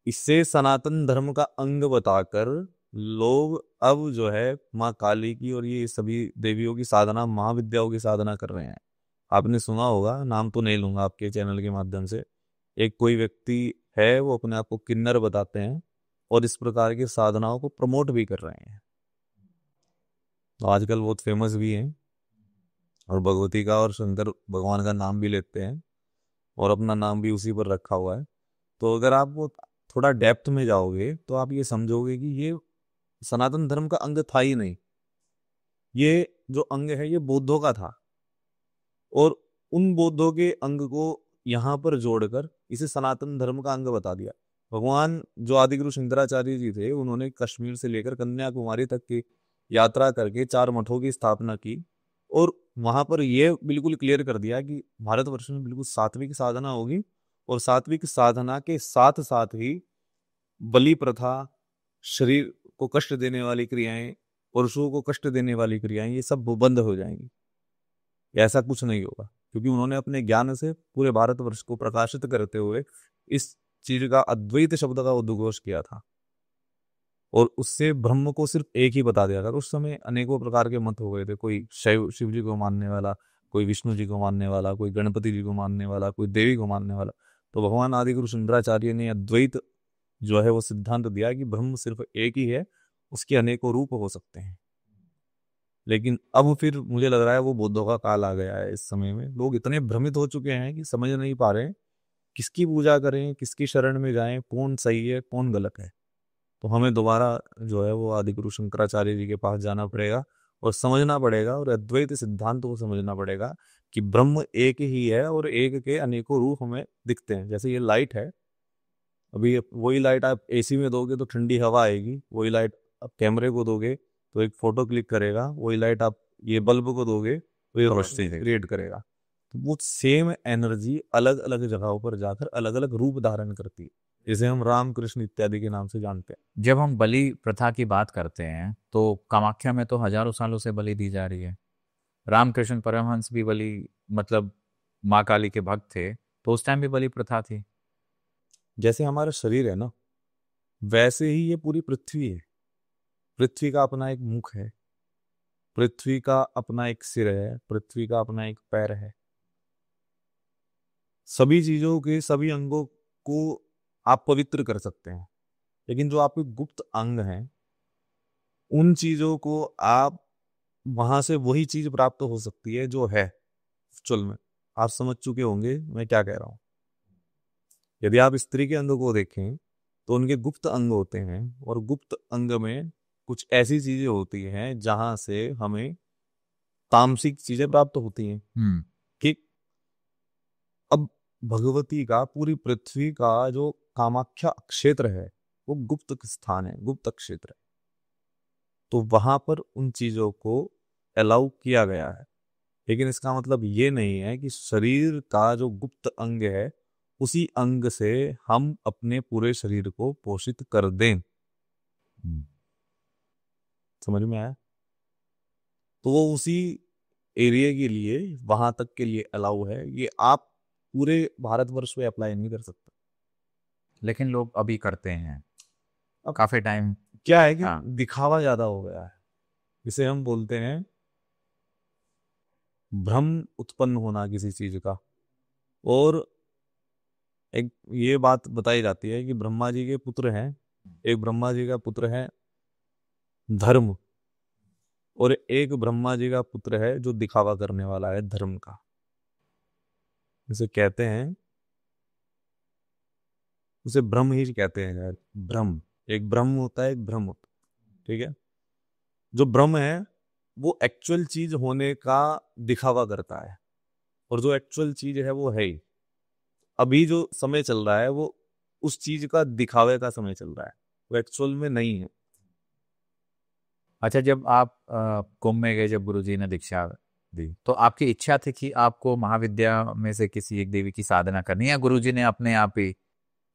इससे सनातन धर्म का अंग बताकर लोग अब जो है माँ काली की और ये सभी देवियों की साधना, महाविद्याओं की साधना कर रहे हैं। आपने सुना होगा, नाम तो नहीं लूंगा आपके चैनल के माध्यम से, एक कोई व्यक्ति है, वो अपने आप को किन्नर बताते हैं और इस प्रकार की साधनाओं को प्रमोट भी कर रहे हैं। तो आजकल बहुत फेमस भी हैं और भगवती का और शंकर भगवान का नाम भी लेते हैं और अपना नाम भी उसी पर रखा हुआ है। तो अगर आप वो थोड़ा डेप्थ में जाओगे तो आप ये समझोगे कि ये सनातन धर्म का अंग था ही नहीं। ये जो अंग है ये बौद्धों का था, और उन बौद्धों के अंग को यहाँ पर जोड़कर इसे सनातन धर्म का अंग बता दिया। भगवान जो आदिगुरु शंकराचार्य जी थे, उन्होंने कश्मीर से लेकर कन्याकुमारी तक की यात्रा करके 4 मठों की स्थापना की, और वहां पर यह बिल्कुल क्लियर कर दिया कि भारतवर्ष में बिल्कुल सात्विक साधना होगी, और सात्विक साधना के साथ साथ ही बलि प्रथा, शरीर को कष्ट देने वाली क्रियाएं, पुरुषों को कष्ट देने वाली क्रियाएं, ये सब बंद हो जाएंगी। ऐसा कुछ नहीं होगा, क्योंकि उन्होंने अपने ज्ञान से पूरे भारतवर्ष को प्रकाशित करते हुए इस चीज का, अद्वैत शब्द का उद्घोष किया था, और उससे ब्रह्म को सिर्फ एक ही बता दिया था। उस समय अनेकों प्रकार के मत हो गए थे, कोई शैव शिव जी को मानने वाला, कोई विष्णु जी को मानने वाला, कोई गणपति जी को मानने वाला, कोई देवी को मानने वाला। तो भगवान आदिगुरु शंकराचार्य ने अद्वैत जो है वो सिद्धांत दिया कि ब्रह्म सिर्फ एक ही है, उसके अनेकों रूप हो सकते हैं। लेकिन अब फिर मुझे लग रहा है वो बौद्धों का काल आ गया है। इस समय में लोग इतने भ्रमित हो चुके हैं कि समझ नहीं पा रहे हैं किसकी पूजा करें, किसकी शरण में जाएं, कौन सही है कौन गलत है। तो हमें दोबारा जो है वो आदिगुरु शंकराचार्य जी के पास जाना पड़ेगा और समझना पड़ेगा, और अद्वैत सिद्धांत को समझना पड़ेगा कि ब्रह्म एक ही है और एक के अनेकों रूप हमें दिखते हैं। जैसे ये लाइट है, अभी वही लाइट आप एसी में दोगे तो ठंडी हवा आएगी, वही लाइट आप कैमरे को दोगे तो एक फोटो क्लिक करेगा, वही लाइट आप ये बल्ब को दोगे तो ये रोशनी क्रिएट करेगा। तो वो सेम एनर्जी अलग अलग जगहों पर जाकर अलग अलग रूप धारण करती है, जिसे हम राम कृष्ण इत्यादि के नाम से जानते हैं। जब हम बलि प्रथा की बात करते हैं तो कामाख्या में तो हजारों सालों से बलि दी जा रही है। रामकृष्ण परमहंस भी बलि, मतलब माँ काली के भक्त थे, तो उस टाइम भी बलि प्रथा थी। जैसे हमारा शरीर है ना, वैसे ही ये पूरी पृथ्वी है। पृथ्वी का अपना एक मुख है, पृथ्वी का अपना एक सिर है, पृथ्वी का अपना एक पैर है। सभी चीजों के सभी अंगों को आप पवित्र कर सकते हैं, लेकिन जो आपके गुप्त अंग हैं उन चीजों को आप वहां से वही चीज प्राप्त हो सकती है जो है एक्चुअल में। आप समझ चुके होंगे मैं क्या कह रहा हूँ। यदि आप स्त्री के अंग को देखें तो उनके गुप्त अंग होते हैं, और गुप्त अंग में कुछ ऐसी चीजें होती हैं जहां से हमें तामसिक चीजें प्राप्त होती हैं। ठीक। अब भगवती का पूरी पृथ्वी का जो कामाख्या क्षेत्र है वो गुप्त स्थान है, गुप्त क्षेत्र है। तो वहां पर उन चीजों को अलाउ किया गया है, लेकिन इसका मतलब ये नहीं है कि शरीर का जो गुप्त अंग है उसी अंग से हम अपने पूरे शरीर को पोषित कर दें। समझ में आया? तो वो उसी एरिया के लिए, वहां तक के लिए अलाउ है, ये आप पूरे भारतवर्ष में अप्लाई नहीं कर सकते। लेकिन लोग अभी करते हैं अब काफी टाइम। क्या है कि हाँ। दिखावा ज्यादा हो गया है, इसे हम बोलते हैं भ्रम उत्पन्न होना किसी चीज का। और एक ये बात बताई जाती है कि ब्रह्मा जी के पुत्र हैं, एक ब्रह्मा जी का पुत्र है धर्म, और एक ब्रह्मा जी का पुत्र है जो दिखावा करने वाला है धर्म का। इसे कहते हैं, उसे ब्रह्म ही कहते हैं यार। ब्रह्म, एक ब्रह्म होता है, एक भ्रम होता है। ठीक है। जो ब्रह्म है वो एक्चुअल चीज होने का दिखावा करता है, और जो एक्चुअल चीज है वो है ही। अभी जो समय चल रहा है वो उस चीज का दिखावे का समय चल रहा है, वो एक्चुअल में नहीं है। अच्छा, जब आप कुंभ में गए, जब गुरुजी ने दीक्षा दी, तो आपकी इच्छा थी कि आपको महाविद्या में से किसी एक देवी की साधना करनी है, या गुरुजी ने अपने आप ही?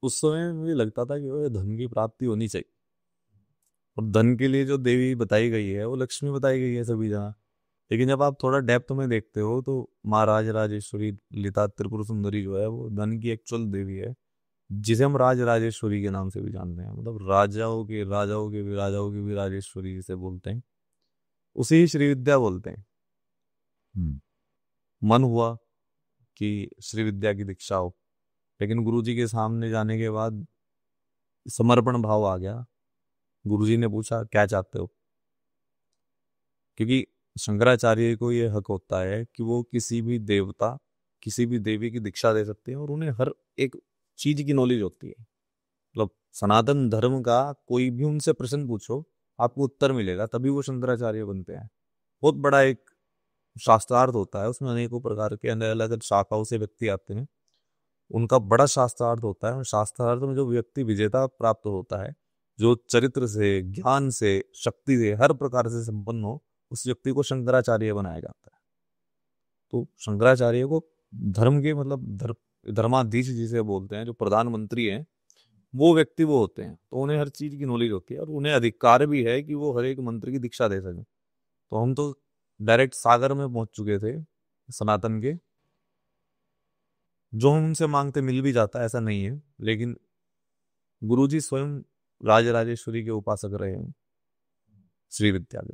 उस समय मुझे लगता था कि वो धन की प्राप्ति होनी चाहिए, और धन के लिए जो देवी बताई गई है वो लक्ष्मी बताई गई है सभी जगह। लेकिन जब आप थोड़ा डेप्थ में देखते हो तो महाराज राजेश्वरी ललिता त्रिपुर सुंदरी जो है वो धन की एक्चुअल देवी है, जिसे हम राज राजेश्वरी के नाम से भी जानते हैं। मतलब राजाओं के भी राजेश्वरी जिसे बोलते हैं, उसे ही श्री विद्या बोलते हैं। हम्म। मन हुआ कि श्री विद्या की दीक्षा हो, लेकिन गुरुजी के सामने जाने के बाद समर्पण भाव आ गया। गुरुजी ने पूछा क्या चाहते हो, क्योंकि शंकराचार्य को यह हक होता है कि वो किसी भी देवता, किसी भी देवी की दीक्षा दे सकते हैं, और उन्हें हर एक चीज की नॉलेज होती है। मतलब सनातन धर्म का कोई भी उनसे प्रश्न पूछो आपको उत्तर मिलेगा, तभी वो शंकराचार्य बनते हैं। बहुत बड़ा एक शास्त्रार्थ होता है, उसमें अनेकों प्रकार के अलग अलग शाखाओं से व्यक्ति आते हैं, उनका बड़ा शास्त्रार्थ होता है। और शास्त्रार्थ में जो व्यक्ति विजेता प्राप्त होता है, जो चरित्र से, ज्ञान से, शक्ति से, हर प्रकार से संपन्न हो, उस व्यक्ति को शंकराचार्य बनाया जाता है। तो शंकराचार्य को धर्म के मतलब धर्माधीश जिसे बोलते हैं, जो प्रधानमंत्री हैं, वो व्यक्ति वो होते हैं। तो उन्हें हर चीज की नॉलेज होती है, और उन्हें अधिकार भी है कि वो हर एक मंत्र की दीक्षा दे सकें। तो हम तो डायरेक्ट सागर में पहुंच चुके थे सनातन के। जो हम उनसे मांगते मिल भी जाता है ऐसा नहीं है, लेकिन गुरुजी स्वयं राजराजेश्वरी के उपासक रहे हैं श्री विद्या के।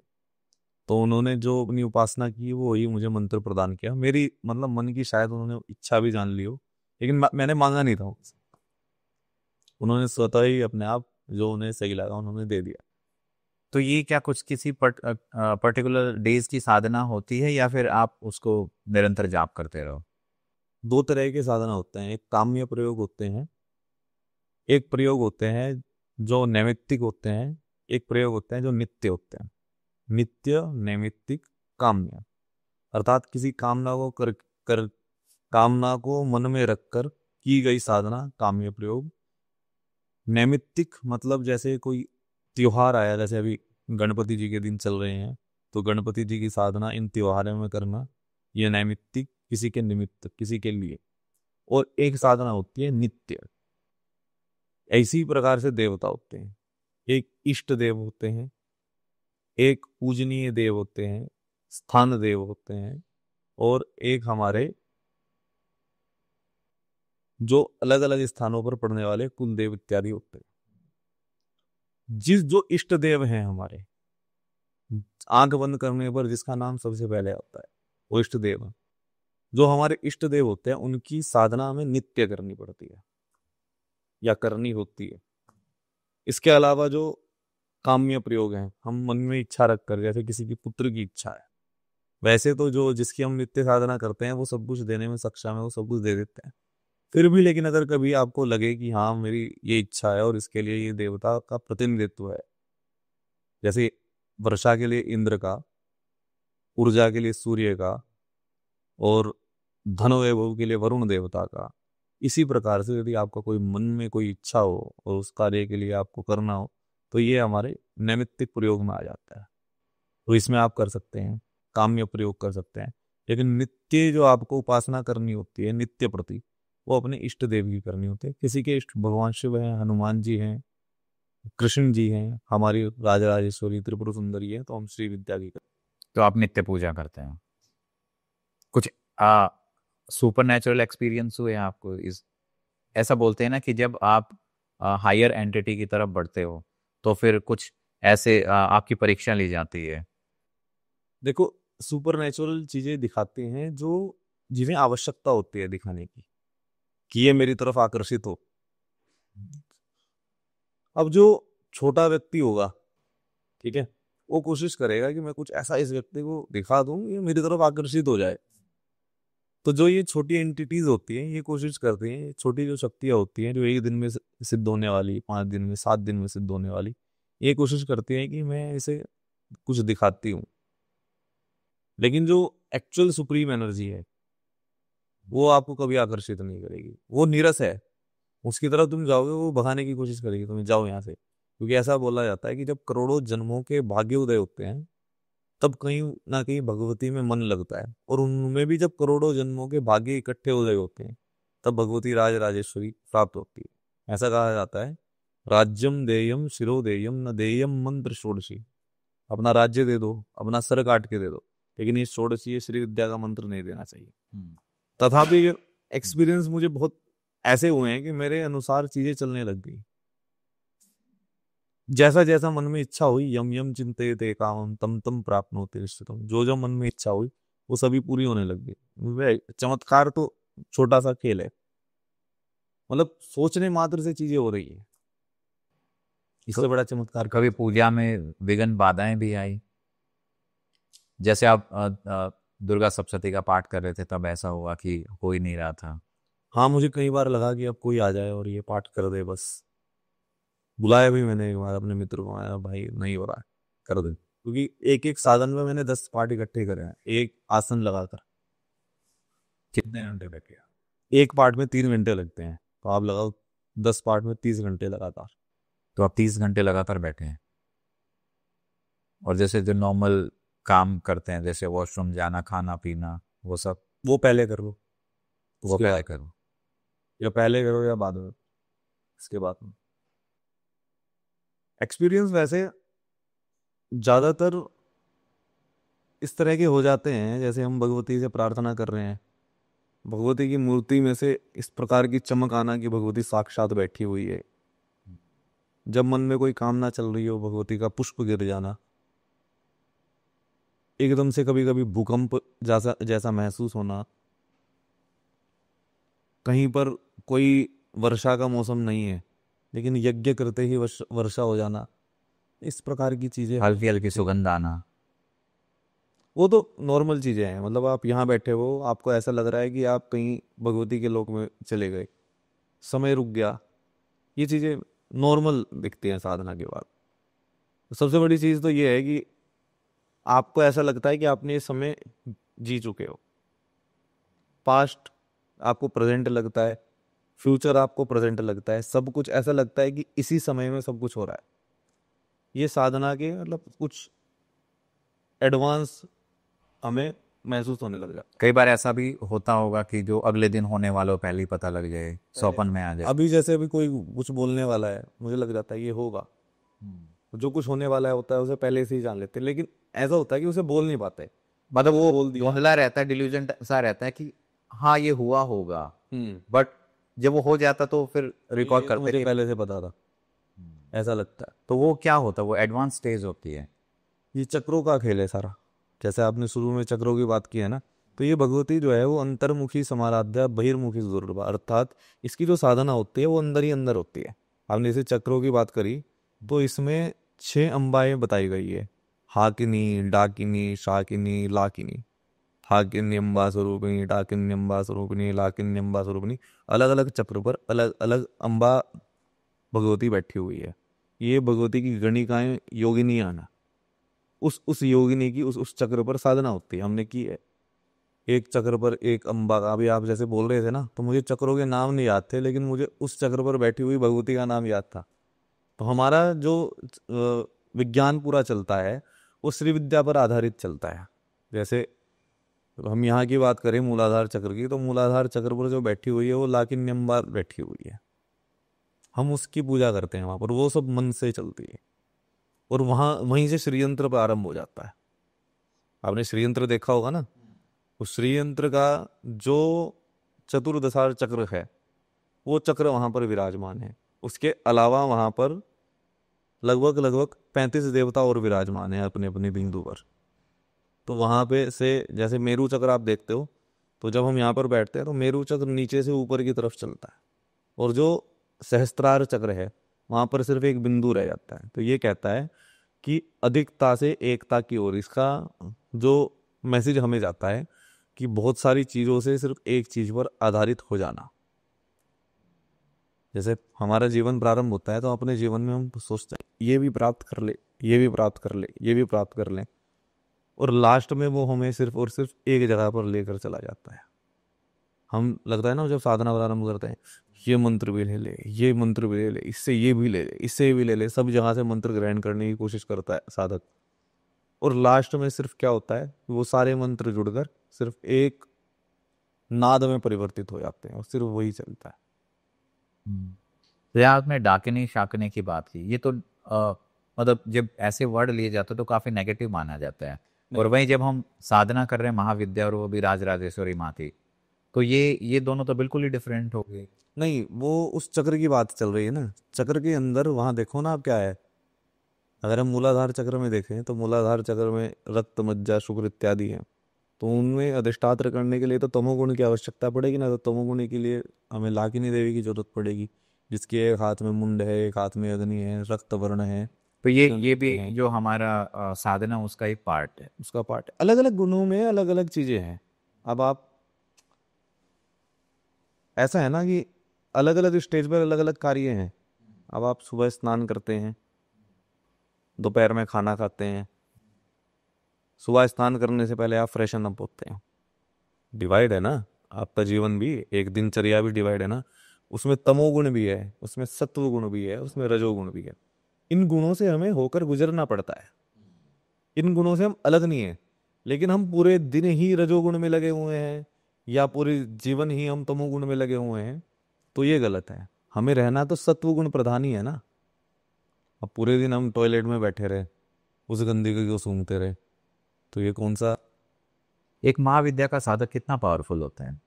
तो उन्होंने जो अपनी उपासना की वो ही मुझे मंत्र प्रदान किया। मेरी मतलब मन की शायद उन्होंने इच्छा भी जान ली हो, लेकिन मैंने मांगा नहीं था उनसे। उन्होंने स्वतः ही अपने आप जो उन्हें सही लगा उन्होंने दे दिया। तो ये क्या कुछ किसी पर्टिकुलर डेज की साधना होती है, या फिर आप उसको निरंतर जाप करते रहो? दो तरह के साधना होते हैं, एक काम्य प्रयोग होते हैं, एक प्रयोग होते हैं जो नैमित्तिक होते हैं, एक प्रयोग होते हैं जो नित्य होते हैं। नित्य, नैमित्तिक, काम्य। अर्थात किसी कामना को कर कामना को मन में रखकर की गई साधना काम्य प्रयोग। नैमित्तिक मतलब जैसे कोई त्योहार आया, जैसे अभी गणपति जी के दिन चल रहे हैं, तो गणपति जी की साधना इन त्योहारों में करना, यह नैमित्तिक, किसी के निमित्त, किसी के लिए। और एक साधना होती है नित्य। ऐसी प्रकार से देवता होते हैं, एक इष्ट देव होते हैं, एक पूजनीय देव होते हैं, स्थान देव होते हैं, और एक हमारे जो अलग अलग स्थानों पर पड़ने वाले कुल देव इत्यादि होते हैं। जिस जो इष्ट देव हैं हमारे, आंख बंद करने पर जिसका नाम सबसे पहले आता है वो इष्ट देव है। जो हमारे इष्ट देव होते हैं उनकी साधना हमें नित्य करनी पड़ती है या करनी होती है। इसके अलावा जो काम्य प्रयोग हैं। हम मन में इच्छा रख कर, जैसे किसी की पुत्र की इच्छा है, वैसे तो जो जिसकी हम नित्य साधना करते हैं वो सब कुछ देने में सक्षम है, वो सब कुछ दे देते हैं। फिर भी लेकिन अगर कभी आपको लगे कि हाँ मेरी ये इच्छा है और इसके लिए ये देवता का प्रतिनिधित्व है, जैसे वर्षा के लिए इंद्र का, ऊर्जा के लिए सूर्य का, और धन वैभव के लिए वरुण देवता का, इसी प्रकार से यदि आपका कोई मन में कोई इच्छा हो और उस कार्य के लिए आपको करना हो, तो ये हमारे नैमित्तिक प्रयोग में आ जाता है। तो इसमें आप कर सकते हैं, काम्य प्रयोग कर सकते हैं। लेकिन नित्य जो आपको उपासना करनी होती है नित्य प्रति, वो अपने इष्ट देव की करनी होती है। किसी के इष्ट भगवान शिव हैं, हनुमान जी हैं, कृष्ण जी हैं, हमारी राजराजेश्वरी त्रिपुर सुंदरी है, तो हम श्री विद्या की करते तो आप नित्य पूजा करते हैं। कुछ सुपर नेचुरल एक्सपीरियंस हुए हैं आपको? इस ऐसा बोलते हैं ना कि जब आप हायर एंटिटी की तरफ बढ़ते हो तो फिर कुछ ऐसे आपकी परीक्षा ली जाती है। देखो, सुपर नेचुरल चीजें दिखाते हैं जो जिन्हें आवश्यकता होती है दिखाने की, कि ये मेरी तरफ आकर्षित हो। अब जो छोटा व्यक्ति होगा, ठीक है, वो कोशिश करेगा कि मैं कुछ ऐसा इस व्यक्ति को दिखा दूं ये मेरी तरफ आकर्षित हो जाए। तो जो ये छोटी एंटिटीज होती हैं ये कोशिश करती हैं, छोटी जो शक्तियां होती हैं जो एक दिन में सिद्ध होने वाली, 5 दिन में, 7 दिन में सिद्ध होने वाली, ये कोशिश करती हैं कि मैं इसे कुछ दिखाती हूँ। लेकिन जो एक्चुअल सुप्रीम एनर्जी है वो आपको कभी आकर्षित नहीं करेगी, वो नीरस है। उसकी तरफ तुम जाओगे वो भगाने की कोशिश करेगी, तुम्हें जाओ यहाँ से। क्योंकि ऐसा बोला जाता है कि जब करोड़ों जन्मों के भाग्य उदय होते हैं तब कहीं ना कहीं भगवती में मन लगता है, और उनमें भी जब करोड़ों जन्मों के भाग्य इकट्ठे उदय होते हैं तब भगवती राज राजेश्वरी प्राप्त होती है। ऐसा कहा जाता है, राज्यम देयम शिरो देयम न देयम मंत्र षोडशी। अपना राज्य दे दो, अपना सर काट के दे दो, लेकिन ये षोडशी ये श्री विद्या का मंत्र नहीं देना चाहिए। तथापि एक्सपीरियंस मुझे बहुत ऐसे हुए हैं कि मेरे अनुसार चीजें चलने लग गई। जैसा जैसा मन में इच्छा हुई, यम यम चिंतयते कामम तम तम प्राप्नोति निश्चितम, जो जो मन में इच्छा हुई वो सभी पूरी होने लग गई। वह चमत्कार तो छोटा सा खेल है, मतलब सोचने मात्र से चीजें हो रही है, इससे बड़ा चमत्कार। कभी पूजा में विघ्न बाधाएं भी आई? जैसे आप दुर्गा सप्तशती का पाठ कर रहे थे तब ऐसा हुआ कि हो ही नहीं रहा था? हाँ, मुझे कई बार लगा कि अब कोई आ जाए और ये पाठ कर दे बस। बुलाया भी मैंने एक बार अपने मित्र को, आया भाई नहीं हो रहा है, कर दे। क्योंकि एक एक साधन में मैंने 10 पाठ इकट्ठे करे हैं एक आसन लगाकर। कितने घंटे लगे? एक पाठ में 3 घंटे लगते हैं, तो आप लगाओ 10 पाठ में 30 घंटे लगातार। तो आप 30 घंटे लगातार बैठे हैं? और जैसे जो नॉर्मल काम करते हैं जैसे वॉशरूम जाना, खाना पीना, वो सब? वो पहले कर लो, वो उसके क्या बाद करो? या पहले करो या बाद में, इसके बाद में। एक्सपीरियंस वैसे ज्यादातर इस तरह के हो जाते हैं, जैसे हम भगवती से प्रार्थना कर रहे हैं, भगवती की मूर्ति में से इस प्रकार की चमक आना कि भगवती साक्षात बैठी हुई है। जब मन में कोई कामना चल रही हो, भगवती का पुष्प गिर जाना, एकदम से कभी कभी भूकंप जैसा जैसा महसूस होना, कहीं पर कोई वर्षा का मौसम नहीं है लेकिन यज्ञ करते ही वर्षा हो जाना, इस प्रकार की चीजें। हल्की हल्की सुगंध आना? वो तो नॉर्मल चीजें हैं, मतलब आप यहाँ बैठे हो, आपको ऐसा लग रहा है कि आप कहीं भगवती के लोक में चले गए, समय रुक गया, ये चीजें नॉर्मल दिखती हैं साधना के बाद। सबसे बड़ी चीज तो ये है कि आपको ऐसा लगता है कि आपने ये समय जी चुके हो। पास्ट आपको प्रेजेंट लगता है, फ्यूचर आपको प्रेजेंट लगता है, सब कुछ ऐसा लगता है कि इसी समय में सब कुछ हो रहा है। ये साधना के मतलब कुछ एडवांस हमें महसूस होने लग जाता। कई बार ऐसा भी होता होगा कि जो अगले दिन होने वाला हो पहले ही पता लग जाए, सौपन में आ जाए। अभी जैसे अभी कोई कुछ बोलने वाला है, मुझे लग जाता है ये होगा। जो कुछ होने वाला है होता है उसे पहले से ही जान लेते हैं, लेकिन ऐसा होता है कि उसे बोल नहीं पाते, मतलब वो बोल दिया। धुंधला रहता है, डिल्यूजन सा रहता है कि हाँ ये हुआ होगा, बट जब वो हो जाता तो फिर रिकॉर्ड ये करते मुझे कि पहले से पता था, ऐसा लगता है। तो वो क्या होता है? वो एडवांस स्टेज होती है। ये चक्रों का खेल है सारा। जैसे आपने शुरू में चक्रों की बात की है ना, तो ये भगवती जो है वो अंतर्मुखी समाराध्या बहिर्मुखी दुर्लभा, अर्थात इसकी जो साधना होती है वो अंदर ही अंदर होती है। आपने जैसे चक्रों की बात करी, तो इसमें 6 अंबाएं बताई गई है। हाकिनी, डाकिनी, शाकिनी, लाकिनी। हाकिनी अम्बा स्वरूपिणी, डाकिनी अम्बा स्वरूपिणी, लाकिनी अम्बा स्वरूपिणी। अलग अलग चक्र पर अलग अलग अम्बा भगवती बैठी हुई है। ये भगवती की गणिकाएं योगिनी आना, उस योगिनी की उस चक्र पर साधना होती है, हमने की है। एक चक्र पर एक अम्बा का, अभी आप जैसे बोल रहे थे ना, तो मुझे चक्रों के नाम नहीं याद थे, लेकिन मुझे उस चक्र पर बैठी हुई भगवती का नाम याद था। तो हमारा जो विज्ञान पूरा चलता है वो श्री विद्या पर आधारित चलता है। जैसे हम यहाँ की बात करें मूलाधार चक्र की, तो मूलाधार चक्र पर जो बैठी हुई है वो लाकिनी अम्बा बैठी हुई है। हम उसकी पूजा करते हैं वहां पर, वो सब मन से चलती है। और वहीं से श्रीयंत्र प्रारंभ हो जाता है। आपने श्रीयंत्र देखा होगा ना, उस श्रीयंत्र का जो चतुर्दशार चक्र है वो चक्र वहां पर विराजमान है। उसके अलावा वहां पर लगभग लगभग 35 देवता और विराजमान है अपने अपने बिंदु पर। तो वहां पे से जैसे मेरू चक्र आप देखते हो, तो जब हम यहाँ पर बैठते हैं तो मेरू चक्र नीचे से ऊपर की तरफ चलता है, और जो सहस्त्रार चक्र है वहां पर सिर्फ एक बिंदु रह जाता है। तो ये कहता है कि अधिकता से एकता की ओर, इसका जो मैसेज हमें जाता है कि बहुत सारी चीजों से सिर्फ एक चीज पर आधारित हो जाना। जैसे हमारा जीवन प्रारंभ होता है तो अपने जीवन में हम सोचते हैं ये भी प्राप्त कर ले, ये भी प्राप्त कर ले, ये भी प्राप्त कर ले, और लास्ट में वो हमें सिर्फ और सिर्फ एक जगह पर लेकर चला जाता है। हम लगता है ना जब साधना प्रारंभ करते हैं, ये मंत्र भी ले ले, ये मंत्र भी ले ले, इससे ये भी ले ले, इससे ये भी ले ले, सब जगह से मंत्र ग्रहण करने की कोशिश करता है साधक। और लास्ट में सिर्फ क्या होता है, वो सारे मंत्र जुड़कर सिर्फ एक नाद में परिवर्तित हो जाते हैं और सिर्फ वही चलता है। तो यार आपने डाकिनी शाकिनी की बात की, ये तो मतलब जब ऐसे वर्ड लिए जाते तो काफी नेगेटिव माना जाता है। और वहीं जब हम साधना कर रहे हैं महाविद्या और वो भी राजराजेश्वरी माँ की, तो ये दोनों तो बिल्कुल ही डिफरेंट हो गए। नहीं, वो उस चक्र की बात चल रही है ना। चक्र के अंदर वहां देखो ना आप क्या है। अगर हम मूलाधार चक्र में देखें तो मूलाधार चक्र में रक्त, मज्जा, शुक्र इत्यादि हैं। तो उनमें अधिष्ठात्र करने के लिए तो तमोगुण की आवश्यकता पड़ेगी ना। तो तमोगुण के लिए हमें लाकिनी देवी की जरूरत पड़ेगी, जिसके एक हाथ में मुंड है, एक हाथ में अग्नि है, रक्त वर्ण है। तो ये भी जो हमारा साधना उसका एक पार्ट है। उसका पार्ट है। अलग अलग गुणों में अलग अलग चीजें हैं। अब आप ऐसा है ना कि अलग अलग स्टेज पर अलग अलग कार्य हैं। अब आप सुबह स्नान करते हैं, दोपहर में खाना खाते हैं, सुबह स्नान करने से पहले आप फ्रेशन अप होते हैं। डिवाइड है ना आपका जीवन भी, एक दिनचर्या भी डिवाइड है ना। उसमें तमोगुण भी है, उसमें सत्व गुण भी है, उसमें रजोगुण भी है। इन गुणों से हमें होकर गुजरना पड़ता है। इन गुणों से हम अलग नहीं है, लेकिन हम पूरे दिन ही रजोगुण में लगे हुए हैं या पूरे जीवन ही हम तमोगुण में लगे हुए हैं, तो ये गलत है। हमें रहना तो सत्व गुण प्रधान ही है ना। अब पूरे दिन हम टॉयलेट में बैठे रहे, उस गंदगी को सूंघते रहे, तो ये कौन सा। एक महाविद्या का साधक कितना पावरफुल होता है।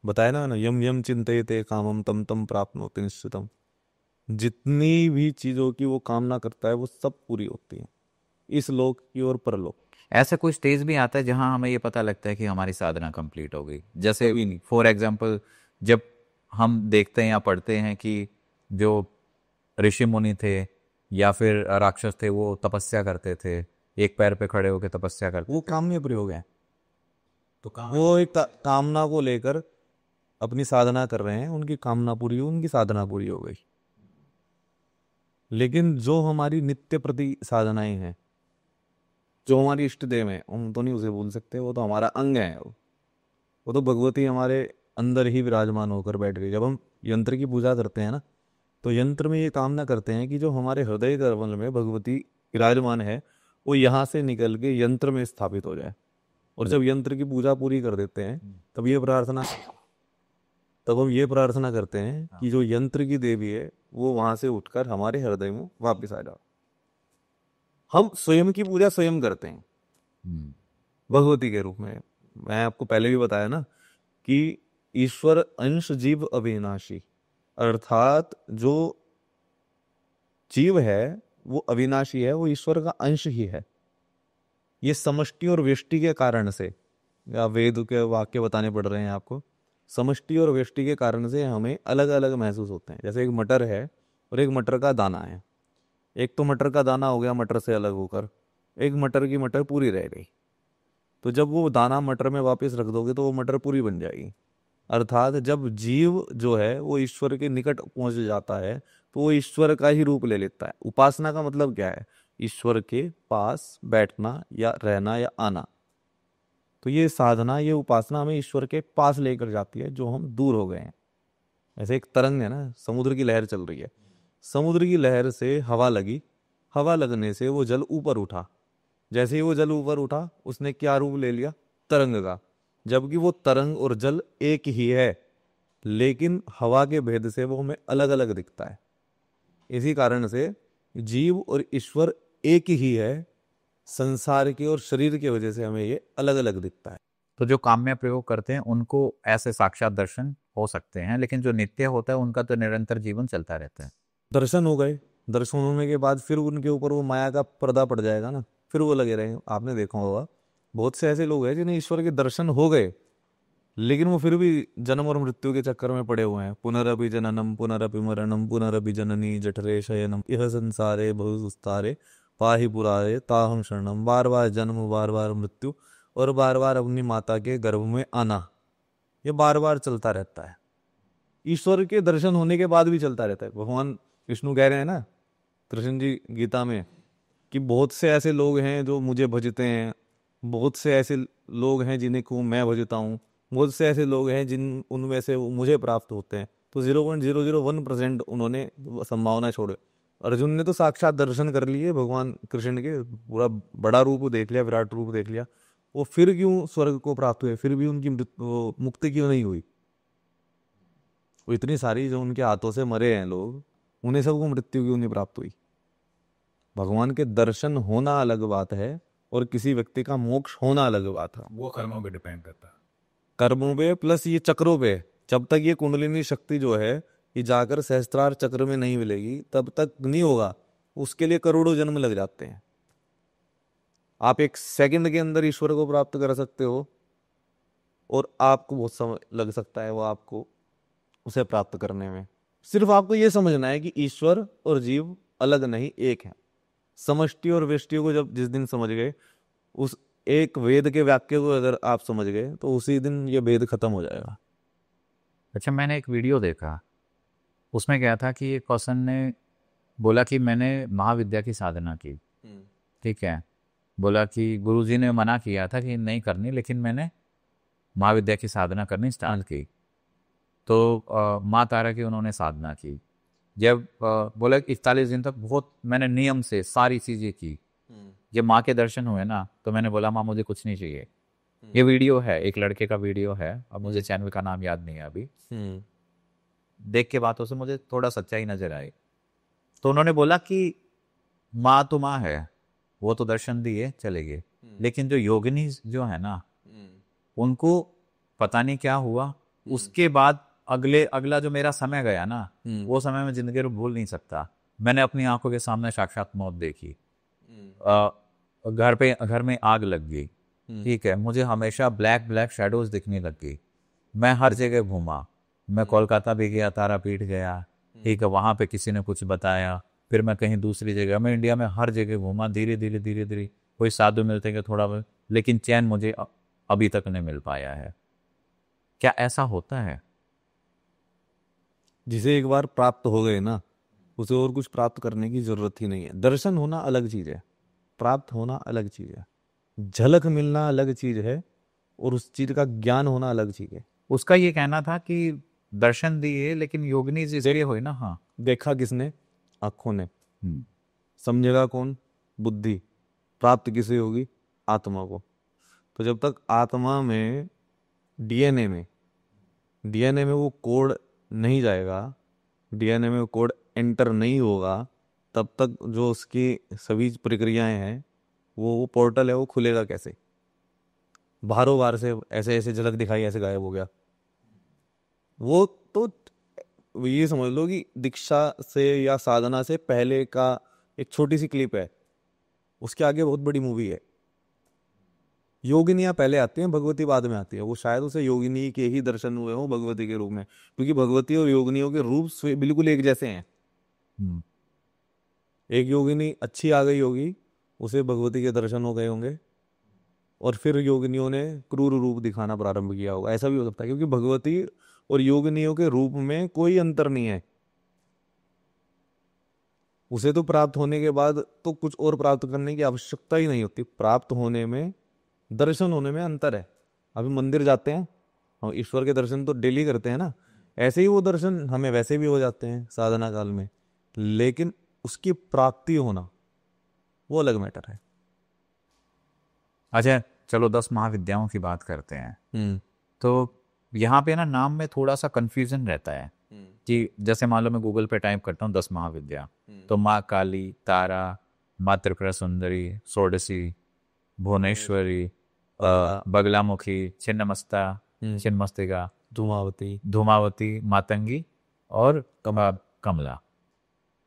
बताया ना, यम यम चिंतयते कामम तम तम प्राप्नोति निश्चितम। जितनी भी चीजों की वो कामना करता है वो सब पूरी होती है, इस लोक की और परलोक। ऐसा कोई स्टेज भी आता है जहां हमें ये पता लगता है कि हमारी साधना कंप्लीट हो गई। जैसे कभी नहीं। फॉर एग्जांपल जब हम देखते हैं या पढ़ते हैं कि जो ऋषि मुनि थे या फिर राक्षस थे वो तपस्या करते थे, एक पैर पे खड़े होकर तपस्या करते। वो काम में प्रयोग है। तो वो एक कामना को लेकर अपनी साधना कर रहे हैं, उनकी कामना पूरी हुई, उनकी साधना पूरी हो गई। लेकिन जो हमारी नित्य प्रति साधनाएं हैं, जो हमारी इष्ट देव है, हम तो नहीं उसे भूल सकते। वो तो हमारा अंग है। वो तो भगवती हमारे अंदर ही विराजमान होकर बैठ गई। जब हम यंत्र की पूजा करते हैं ना, तो यंत्र में ये कामना करते हैं कि जो हमारे हृदय कमल में भगवती विराजमान है वो यहाँ से निकल के यंत्र में स्थापित हो जाए। और जब यंत्र की पूजा पूरी कर देते हैं तब हम ये प्रार्थना करते हैं कि जो यंत्र की देवी है वो वहां से उठकर हमारे हृदय में वापस आ जाओ। हम स्वयं की पूजा स्वयं करते हैं भगवती के रूप में। मैं आपको पहले भी बताया ना कि ईश्वर अंश जीव अविनाशी, अर्थात जो जीव है वो अविनाशी है, वो ईश्वर का अंश ही है। ये समष्टि और व्यष्टि के कारण से, या वेद के वाक्य बताने पड़ रहे हैं आपको, समष्टि और व्यष्टि के कारण से हमें अलग अलग महसूस होते हैं। जैसे एक मटर है और एक मटर का दाना है। एक तो मटर का दाना हो गया मटर से अलग होकर, एक मटर की मटर पूरी रह गई। तो जब वो दाना मटर में वापस रख दोगे तो वो मटर पूरी बन जाएगी। अर्थात जब जीव जो है वो ईश्वर के निकट पहुंच जाता है तो वो ईश्वर का ही रूप ले लेता है। उपासना का मतलब क्या है? ईश्वर के पास बैठना या रहना या आना। तो ये साधना, ये उपासना हमें ईश्वर के पास लेकर जाती है जो हम दूर हो गए हैं। ऐसे एक तरंग है ना, समुद्र की लहर चल रही है, समुद्र की लहर से हवा लगी, हवा लगने से वो जल ऊपर उठा। जैसे ही वो जल ऊपर उठा उसने क्या रूप ले लिया? तरंग का। जबकि वो तरंग और जल एक ही है, लेकिन हवा के भेद से वो हमें अलग अलग दिखता है। इसी कारण से जीव और ईश्वर एक ही है, संसार के और शरीर की वजह से हमें ये अलग अलग दिखता है। तो जो काम्य प्रयोग करते हैं उनको ऐसे साक्षात दर्शन हो सकते हैं, लेकिन जो नित्य होता है उनका तो निरंतर जीवन चलता रहता है। दर्शन हो गए, दर्शन होने के बाद फिर उनके ऊपर वो माया का पर्दा पड़ जाएगा ना, फिर वो लगे रहे। आपने देखा होगा बहुत से ऐसे लोग हैं जिन्हें ईश्वर के दर्शन हो गए, लेकिन वो फिर भी जन्म और मृत्यु के चक्कर में पड़े हुए हैं। पुनरपि जननम पुनरपि मरणम पुनरपि जननी जठरे शयनम यह संसारे बहु सुस्तारे पाहि पुरारे ताहम शरणम। बार बार जन्म, बार बार मृत्यु और बार बार अपनी माता के गर्भ में आना, ये बार बार चलता रहता है। ईश्वर के दर्शन होने के बाद भी चलता रहता है। भगवान विष्णु कह रहे हैं ना कृष्ण जी गीता में कि बहुत से ऐसे लोग हैं जो मुझे भजते हैं, बहुत से ऐसे लोग हैं जिन्हें को मैं भजता हूँ, बहुत से ऐसे लोग हैं जिन उनमें से वो मुझे प्राप्त होते हैं। तो 0.001% उन्होंने संभावना छोड़े। अर्जुन ने तो साक्षात दर्शन कर लिए भगवान कृष्ण के, पूरा बड़ा रूप देख लिया, विराट रूप देख लिया। वो फिर क्यों स्वर्ग को प्राप्त हुए? फिर भी उनकी मुक्ति क्यों नहीं हुई? वो इतनी सारी जो उनके हाथों से मरे हैं लोग, उन्हें सबको मृत्यु क्यों नहीं प्राप्त हुई? भगवान के दर्शन होना अलग बात है और किसी व्यक्ति का मोक्ष होना अलग बात है। वो कर्मों पे डिपेंड करता है। कर्मों पे प्लस ये चक्रों पे। जब तक ये कुंडलिनी शक्ति जो है ये जाकर सहस्त्रार चक्र में नहीं मिलेगी तब तक नहीं होगा। उसके लिए करोड़ों जन्म लग जाते हैं। आप एक सेकंड के अंदर ईश्वर को प्राप्त कर सकते हो और आपको बहुत समय लग सकता है वो आपको उसे प्राप्त करने में। सिर्फ आपको ये समझना है कि ईश्वर और जीव अलग नहीं, एक है। समष्टि और व्यष्टि को जब जिस दिन समझ गए, उस एक वेद के वाक्य को अगर आप समझ गए तो उसी दिन ये वेद खत्म हो जाएगा। अच्छा, मैंने एक वीडियो देखा, उसमें क्या था कि एक पर्सन ने बोला कि मैंने महाविद्या की साधना की, ठीक है, बोला कि गुरुजी ने मना किया था कि नहीं करनी, लेकिन मैंने महाविद्या की साधना करनी स्टार्ट की। तो माँ तारा की उन्होंने साधना की। जब बोला 41 दिन तक बहुत मैंने नियम से सारी चीज़ें की। जब माँ के दर्शन हुए ना तो मैंने बोला माँ मुझे कुछ नहीं चाहिए। ये वीडियो है, एक लड़के का वीडियो है, अब मुझे चैनल का नाम याद नहीं है अभी। देख के बातों से मुझे थोड़ा सच्चाई नजर आई। तो उन्होंने बोला कि माँ तो माँ है, वो तो दर्शन दिए चले गए, लेकिन जो योगिनी जो है ना उनको पता नहीं क्या हुआ। उसके बाद अगला जो मेरा समय गया ना, वो समय मैं जिंदगी में भूल नहीं सकता। मैंने अपनी आंखों के सामने साक्षात मौत देखी। घर में आग लग गई, ठीक है, मुझे हमेशा ब्लैक ब्लैक शेडोज दिखने लग गई। मैं हर जगह घूमा, मैं कोलकाता भी गया, तारापीठ गया, ठीक है, वहां पे किसी ने कुछ बताया, फिर मैं कहीं दूसरी जगह, मैं इंडिया में हर जगह घूमा। धीरे धीरे धीरे धीरे कोई साधु मिलते हैं थोड़ा बहुत, लेकिन चैन मुझे अभी तक नहीं मिल पाया है। क्या ऐसा होता है? जिसे एक बार प्राप्त हो गए ना, उसे और कुछ प्राप्त करने की जरूरत ही नहीं है। दर्शन होना अलग चीज है, प्राप्त होना अलग चीज है, झलक मिलना अलग चीज है, और उस चीज का ज्ञान होना अलग चीज है। उसका ये कहना था कि दर्शन दिए लेकिन योगिनी जिस जगह हुई ना। हाँ, देखा किसने? आंखों ने। समझेगा कौन? बुद्धि। प्राप्त किसे होगी? आत्मा को। तो जब तक आत्मा में डीएनए में वो कोड नहीं जाएगा, डीएनए में वो कोड एंटर नहीं होगा, तब तक जो उसकी सभी प्रक्रियाएं हैं, वो पोर्टल है, वो खुलेगा कैसे? बाहरों बाहर से ऐसे ऐसे झलक दिखाई, ऐसे गायब हो गया। वो तो ये समझ लो कि दीक्षा से या साधना से पहले का एक छोटी सी क्लिप है, उसके आगे बहुत बड़ी मूवी है। योगिनियां पहले आती हैं, भगवती बाद में आती है। वो शायद उसे योगिनी के ही दर्शन हुए हो भगवती के रूप में, क्योंकि भगवती और योगिनियों के रूप बिल्कुल एक जैसे हैं। एक योगिनी अच्छी आ गई होगी, उसे भगवती के दर्शन हो गए होंगे, और फिर योगिनियों ने क्रूर रूप दिखाना प्रारंभ किया होगा। ऐसा भी हो सकता है, क्योंकि भगवती और योगिनियों के रूप में कोई अंतर नहीं है। उसे तो प्राप्त होने के बाद तो कुछ और प्राप्त करने की आवश्यकता ही नहीं होती। प्राप्त होने में, दर्शन होने में अंतर है। अभी मंदिर जाते हैं, हम ईश्वर के दर्शन तो डेली करते हैं ना, ऐसे ही वो दर्शन हमें वैसे भी हो जाते हैं साधना काल में, लेकिन उसकी प्राप्ति होना वो अलग मैटर है। अच्छा, चलो 10 महाविद्याओं की बात करते हैं। हम्म तो यहाँ पे ना नाम में थोड़ा सा कंफ्यूजन रहता है कि जैसे मान लो मैं गूगल पे टाइप करता हूँ 10 महाविद्या, तो माँ काली, तारा, माँ त्रिपुरा सुंदरी, षोडशी, भुवनेश्वरी, बगलामुखी, छिन्नमस्ता, छिन्नमस्तिका, धूमावती। धूमावती, मातंगी और कमला।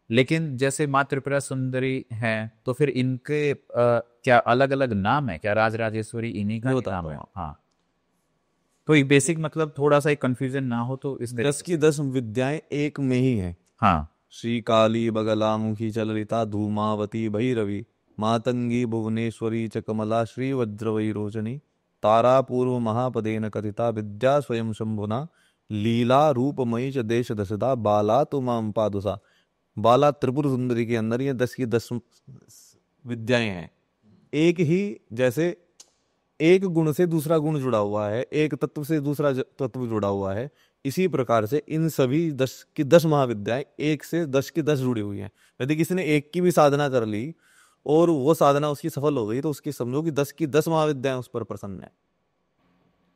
लेकिन जैसे माँ त्रिपुरा सुंदरी है, तो फिर इनके क्या अलग अलग नाम है क्या? राज राजेश्वरी इन्हीं का मैं ही बताता नाम है? हूँ। हाँ, तो एक बेसिक मतलब थोड़ा सा एक कंफ्यूजन ना हो तो इस 10 की 10 विद्याएं एक में ही हैं। हाँ, श्री काली, बगलामुखी, चलरिता, धूमावती, भैरवी, मातंगी, भुवनेश्वरी च कमला, श्री वज्रवै रोचनी, तारा पूर्व महापदेन कथिता, विद्या स्वयं शंभुना, लीला रूपमयी च देश दशदा, बाला तो माम पादुसा। बाला त्रिपुर सुंदरी के अंदर ये 10 की 10 विद्याएं हैं। एक ही, जैसे एक गुण से दूसरा गुण जुड़ा हुआ है, एक तत्व से दूसरा तत्व जुड़ा हुआ है, इसी प्रकार से इन सभी 10 की 10 महाविद्याएं एक से 10 की 10 जुड़ी हुई हैं। यदि किसी ने एक की भी साधना कर ली और वो साधना उसकी सफल हो गई, तो उसकी समझो कि 10 की 10 महाविद्याएं उस पर प्रसन्न है।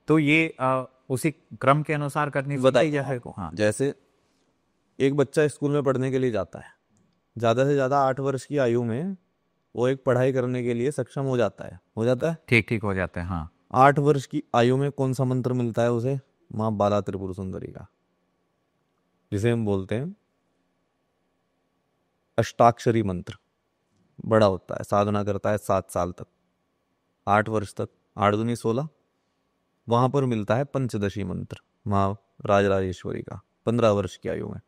तो ये उसी क्रम के अनुसार करनी बताइए चाहिए है। आपको, हाँ, जैसे एक बच्चा स्कूल में पढ़ने के लिए जाता है, ज्यादा से ज्यादा 8 वर्ष की आयु में वो एक पढ़ाई करने के लिए सक्षम हो जाता है, हो जाता है। ठीक ठीक हो जाते हैं। हाँ, 8 वर्ष की आयु में कौन सा मंत्र मिलता है उसे? माँ बाला त्रिपुर सुंदरी का, जिसे हम बोलते हैं अष्टाक्षरी मंत्र। बड़ा होता है, साधना करता है 7 साल तक, 8 वर्ष तक, 8 दूनी 16, वहां पर मिलता है पंचदशी मंत्र माँ राजराजेश्वरी का, 15 वर्ष की आयु में।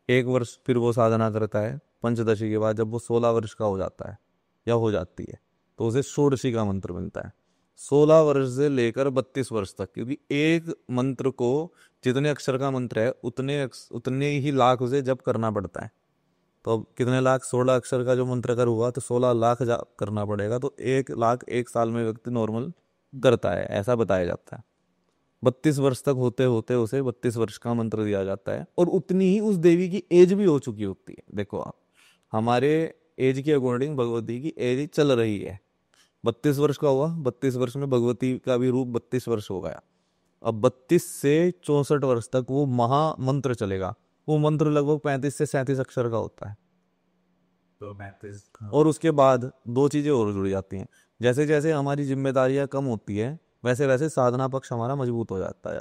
1 वर्ष फिर वो साधना करता है, पंचदशी के बाद जब वो 16 वर्ष का हो जाता है या हो जाती है, तो उसे षोडशी का मंत्र मिलता है। 16 वर्ष से लेकर 32 वर्ष तक, क्योंकि एक मंत्र को, जितने अक्षर का मंत्र है उतने ही लाख उसे जप करना पड़ता है। तो अब कितने लाख? 16 अक्षर का जो मंत्र कर हुआ, तो 16 लाख जाप करना पड़ेगा। तो 1 लाख 1 साल में व्यक्ति नॉर्मल करता है, ऐसा बताया जाता है। 32 वर्ष तक होते होते उसे 32 वर्ष का मंत्र दिया जाता है, और उतनी ही उस देवी की एज भी हो चुकी होती है। देखो आप, हमारे एज के अकॉर्डिंग भगवती की एज चल रही है। 32 वर्ष का हुआ, 32 वर्ष में भगवती का भी रूप 32 वर्ष हो गया। अब 32 से 64 वर्ष तक वो महामंत्र चलेगा। वो मंत्र लगभग 35 से 37 अक्षर का होता है। तो 35। और उसके बाद दो चीजें और जुड़ जाती हैं। जैसे जैसे हमारी जिम्मेदारियां कम होती है, वैसे वैसे साधना पक्ष हमारा मजबूत हो जाता है।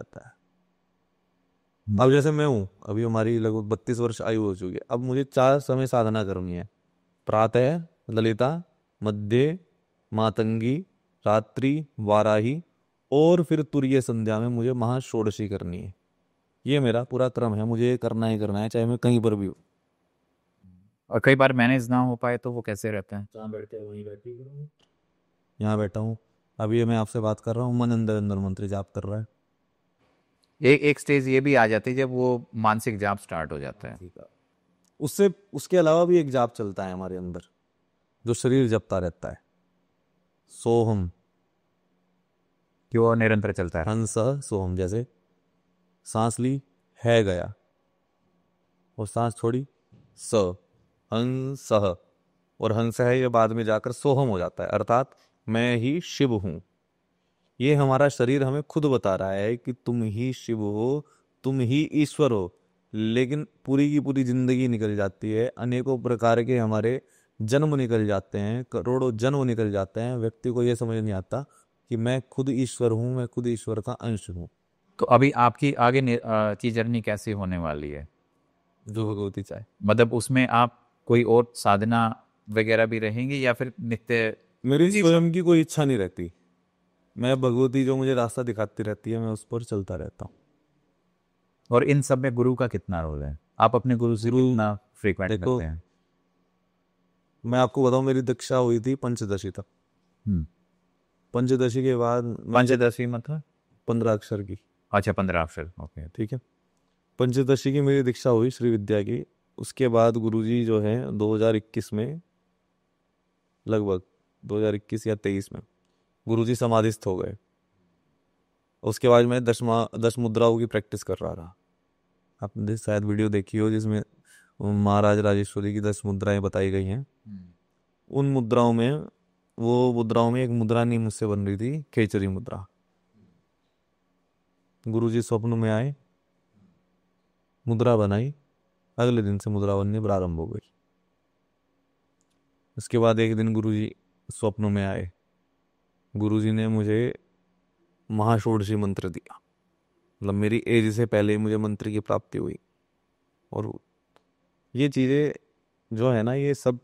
अब जैसे मैं हूँ, अभी हमारी लगभग 32 वर्ष आयु हो चुकी है। अब मुझे 4 समय साधना करनी है: प्रातः ललिता, मध्य मातंगी, रात्रि वाराही, और फिर तुरीय संध्या में मुझे महाषोडशी करनी है। ये मेरा पूरा क्रम है, मुझे ये करना ही करना है, चाहे मैं कहीं पर भी हूँ। और कई बार मैनेज ना हो पाए तो वो कैसे रहते हैं? जहाँ बैठते हैं वहीं बैठे करूँ। यहाँ बैठा हूँ, अभी मैं आपसे बात कर रहा हूँ, मन अंदर अंदर मंत्र जाप कर रहा है। एक एक स्टेज ये भी आ जाती है जब वो मानसिक जाप स्टार्ट हो जाता है। ठीक है। उससे उसके अलावा भी एक जाप चलता है हमारे अंदर, जो शरीर जपता रहता है। सोहम, कि वो निरंतर चलता है। हंस सोहम। जैसे सांस ली, है गया, और सांस छोड़ी, स, हंस, और हंस है ये बाद में जाकर सोहम हो जाता है, अर्थात मैं ही शिव हूं। ये हमारा शरीर हमें खुद बता रहा है कि तुम ही शिव हो, तुम ही ईश्वर हो। लेकिन पूरी की पूरी जिंदगी निकल जाती है, अनेकों प्रकार के हमारे जन्म निकल जाते हैं, करोड़ों जन्म निकल जाते हैं, व्यक्ति को यह समझ नहीं आता कि मैं खुद ईश्वर हूं, मैं खुद ईश्वर का अंश हूं। तो अभी आपकी आगे की जर्नी कैसी होने वाली है? जो भगवती चाहे। मतलब उसमें आप कोई और साधना वगैरह भी रहेंगी या फिर नित्य? मेरी स्वयं की कोई इच्छा नहीं रहती, मैं भगवती जो मुझे रास्ता दिखाती रहती है, मैं उस पर चलता रहता हूँ। और इन सब में गुरु का कितना रोल है? आप अपने गुरु से गुरु, कितना फ्रीक्वेंट देखो, करते हैं? मैं आपको बताऊं, मेरी दीक्षा हुई थी पंचदशी तक। हम्म। पंचदशी के बाद पंचदशी मतलब? 15 अक्षर की। अच्छा, 15 अक्षर, ओके। ठीक है, पंचदशी की मेरी दीक्षा हुई श्री विद्या की। उसके बाद गुरुजी जो है 2021 में, लगभग 2021 या 23 में गुरुजी समाधिस्थ हो गए। उसके बाद मैं 10 मुद्राओं की प्रैक्टिस कर रहा था। आपने शायद वीडियो देखी हो जिसमें महाराज राजेश्वरी की 10 मुद्राएं बताई गई हैं। उन मुद्राओं में, वो मुद्राओं में एक मुद्रा नहीं मुझसे बन रही थी, खेचरी मुद्रा। गुरुजी स्वप्न में आए, मुद्रा बनाई, अगले दिन से मुद्रा बननी प्रारंभ हो गई। उसके बाद एक दिन गुरुजी स्वप्न में आए, गुरुजी ने मुझे महाषोडशी मंत्र दिया। मतलब मेरी एज से पहले ही मुझे मंत्र की प्राप्ति हुई। और ये चीज़ें जो है ना, ये सब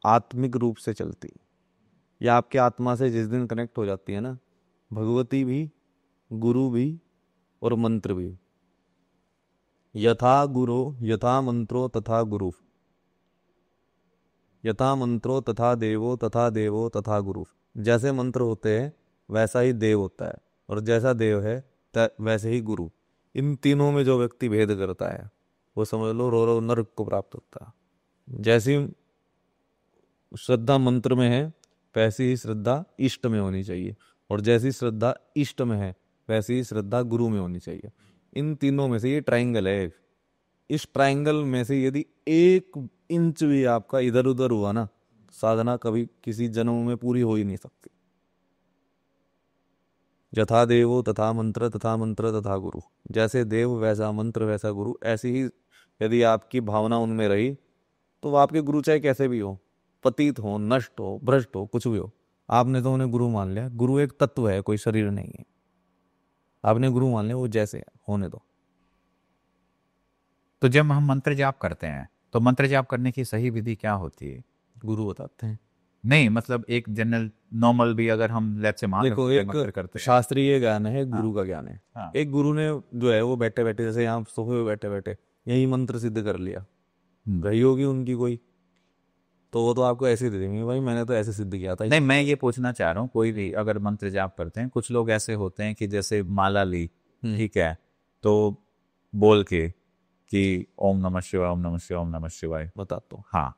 आत्मिक रूप से चलती। या आपके आत्मा से जिस दिन कनेक्ट हो जाती है ना, भगवती भी, गुरु भी और मंत्र भी। यथा गुरु यथा मंत्रो तथा गुरु, यथा मंत्रो तथा देवो तथा गुरु। जैसे मंत्र होते हैं वैसा ही देव होता है, और जैसा देव है वैसे ही गुरु। इन तीनों में जो व्यक्ति भेद करता है वो समझ लो रो रो नरक को प्राप्त होता है। जैसी श्रद्धा मंत्र में है वैसी ही श्रद्धा इष्ट में होनी चाहिए, और जैसी श्रद्धा इष्ट में है वैसी ही श्रद्धा गुरु में होनी चाहिए। इन तीनों में से ये ट्राइंगल है। इस ट्राइंगल में से यदि 1 इंच भी आपका इधर उधर हुआ ना, साधना कभी किसी जन्म में पूरी हो ही नहीं सकती। यथा देवो तथा मंत्र तथा गुरु। जैसे देव वैसा मंत्र वैसा गुरु। ऐसी ही यदि आपकी भावना उनमें रही तो आपके गुरु चाहे कैसे भी हो, पतित हो, नष्ट हो, भ्रष्ट हो, कुछ भी हो, आपने तो उन्हें गुरु मान लिया। गुरु एक तत्व है, कोई शरीर नहीं है। आपने गुरु मान लिया, वो जैसे है होने दो। तो जब हम मंत्र जाप करते हैं तो मंत्र जाप करने की सही विधि क्या होती है? गुरु बताते हैं। नहीं, मतलब एक जनरल नॉर्मल भी अगर हम लेट्स से मान देखो, लें एक मंत्र करते हैं। शास्त्रीय ज्ञान है, एक हाँ, गुरु का ज्ञान है। हाँ। एक गुरु ने जो है वो बैठे बैठे, जैसे यहाँ सोफे पे बैठे बैठे यही मंत्र सिद्ध कर लिया, रही होगी उनकी कोई, तो वो तो आपको ऐसे ही दे देंगे, भाई मैंने तो ऐसे सिद्ध किया था। नहीं, मैं ये पूछना चाह रहा हूँ, कोई भी अगर मंत्र जाप करते हैं, कुछ लोग ऐसे होते हैं कि जैसे माला ली, ठीक है, तो बोल के कि ओम नमः शिवाय, ओम नमः शिवाय, ओम नमः शिवाय। बताता हूँ। हाँ।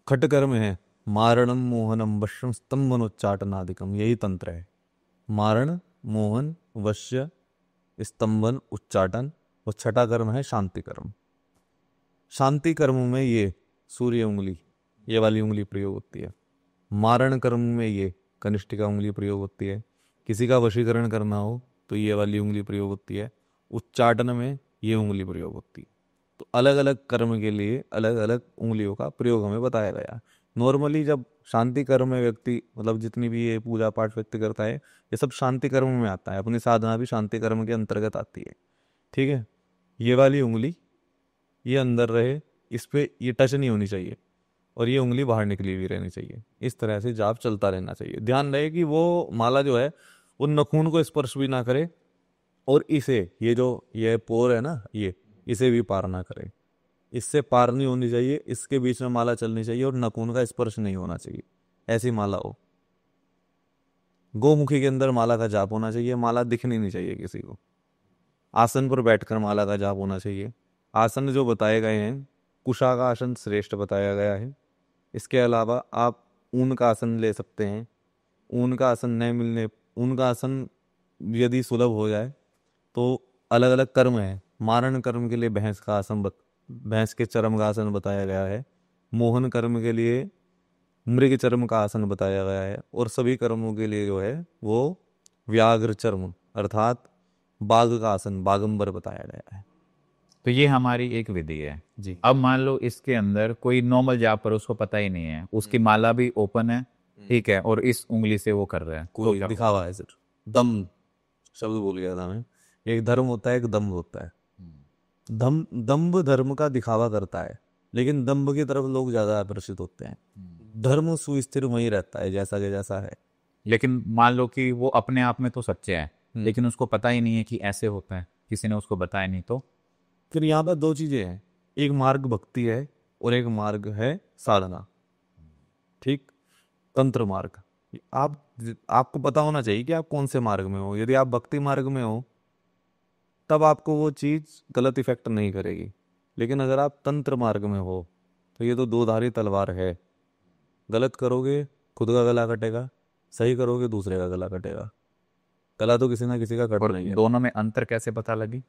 खटकर्म है मारणम मोहनम वश्यम स्तंभनोच्चाटनादिकम, यही तंत्र है। मारण, मोहन, वश्य, स्तंभन, उच्चाटन। और छठा कर्म है शांति कर्म। शांति कर्म में ये सूर्य उंगली, ये वाली उंगली प्रयोग होती है। मारण कर्म में ये कनिष्ठिका उंगली प्रयोग होती है। किसी का वशीकरण करना हो तो ये वाली उंगली प्रयोग होती है। उच्चाटन में ये उंगली प्रयोग होती है। तो अलग अलग कर्म के लिए अलग अलग उंगलियों का प्रयोग हमें बताया गया। नॉर्मली जब शांति कर्म में व्यक्ति, मतलब जितनी भी ये पूजा पाठ व्यक्ति करता है, ये सब शांति कर्म में आता है। अपनी साधना भी शांति कर्म के अंतर्गत आती है। ठीक है, ये वाली उंगली ये अंदर रहे, इस पे ये टच नहीं होनी चाहिए, और ये उंगली बाहर निकली हुई रहनी चाहिए। इस तरह से जाप चलता रहना चाहिए। ध्यान रहे कि वो माला जो है उन नखून को स्पर्श भी ना करे, और इसे, ये जो ये पोर है ना, ये इसे भी पार ना करे। इससे पार नहीं होनी चाहिए, इसके बीच में माला चलनी चाहिए, और नखून का स्पर्श नहीं होना चाहिए। ऐसी माला हो। गोमुखी के अंदर माला का जाप होना चाहिए। माला दिखनी नहीं चाहिए किसी को। आसन पर बैठकर माला का जाप होना चाहिए। आसन जो बताए गए हैं, कुशा का आसन श्रेष्ठ बताया गया है। इसके अलावा आप ऊन का आसन ले सकते हैं। ऊन का आसन नहीं मिलने, ऊन का आसन यदि सुलभ हो जाए तो अलग अलग कर्म है। मारण कर्म के लिए भैंस का आसन भैंस के चर्म का आसन बताया गया है। मोहन कर्म के लिए मृग चर्म का आसन बताया गया है। और सभी कर्मों के लिए जो है वो व्याघ्र चर्म अर्थात बाघ का आसन बागंबर बताया गया है। तो ये हमारी एक विधि है जी। अब मान लो इसके अंदर कोई नॉर्मल जाप पर उसको पता ही नहीं है, उसकी माला भी ओपन है, ठीक है, और इस उंगली से वो कर रहा है, तो कोई क्या दिखावा है सिर्फ। दम शब्द भूल गया था मैं। एक धर्म होता है, एक दम्भ होता है। दम्भ धर्म का दिखावा करता है, लेकिन दम्भ की तरफ लोग ज्यादा आकर्षित होते हैं। धर्म सुस्थिर वही रहता है जैसा कि जैसा है। लेकिन मान लो कि वो अपने आप में तो सच्चे है, लेकिन उसको पता ही नहीं है कि ऐसे होता है, किसी ने उसको बताया नहीं, तो फिर यहाँ पर 2 चीजें हैं। एक मार्ग भक्ति है, और एक मार्ग है साधना। ठीक, तंत्र मार्ग। आप आपको पता होना चाहिए कि आप कौन से मार्ग में हो। यदि आप भक्ति मार्ग में हो तब आपको वो चीज गलत इफेक्ट नहीं करेगी, लेकिन अगर आप तंत्र मार्ग में हो तो ये तो दो धारी तलवार है। गलत करोगे खुद का गला कटेगा, सही करोगे दूसरे का गला कटेगा। गला तो किसी ना किसी का और कटना ही है। दोनों में अंतर कैसे पता लगी?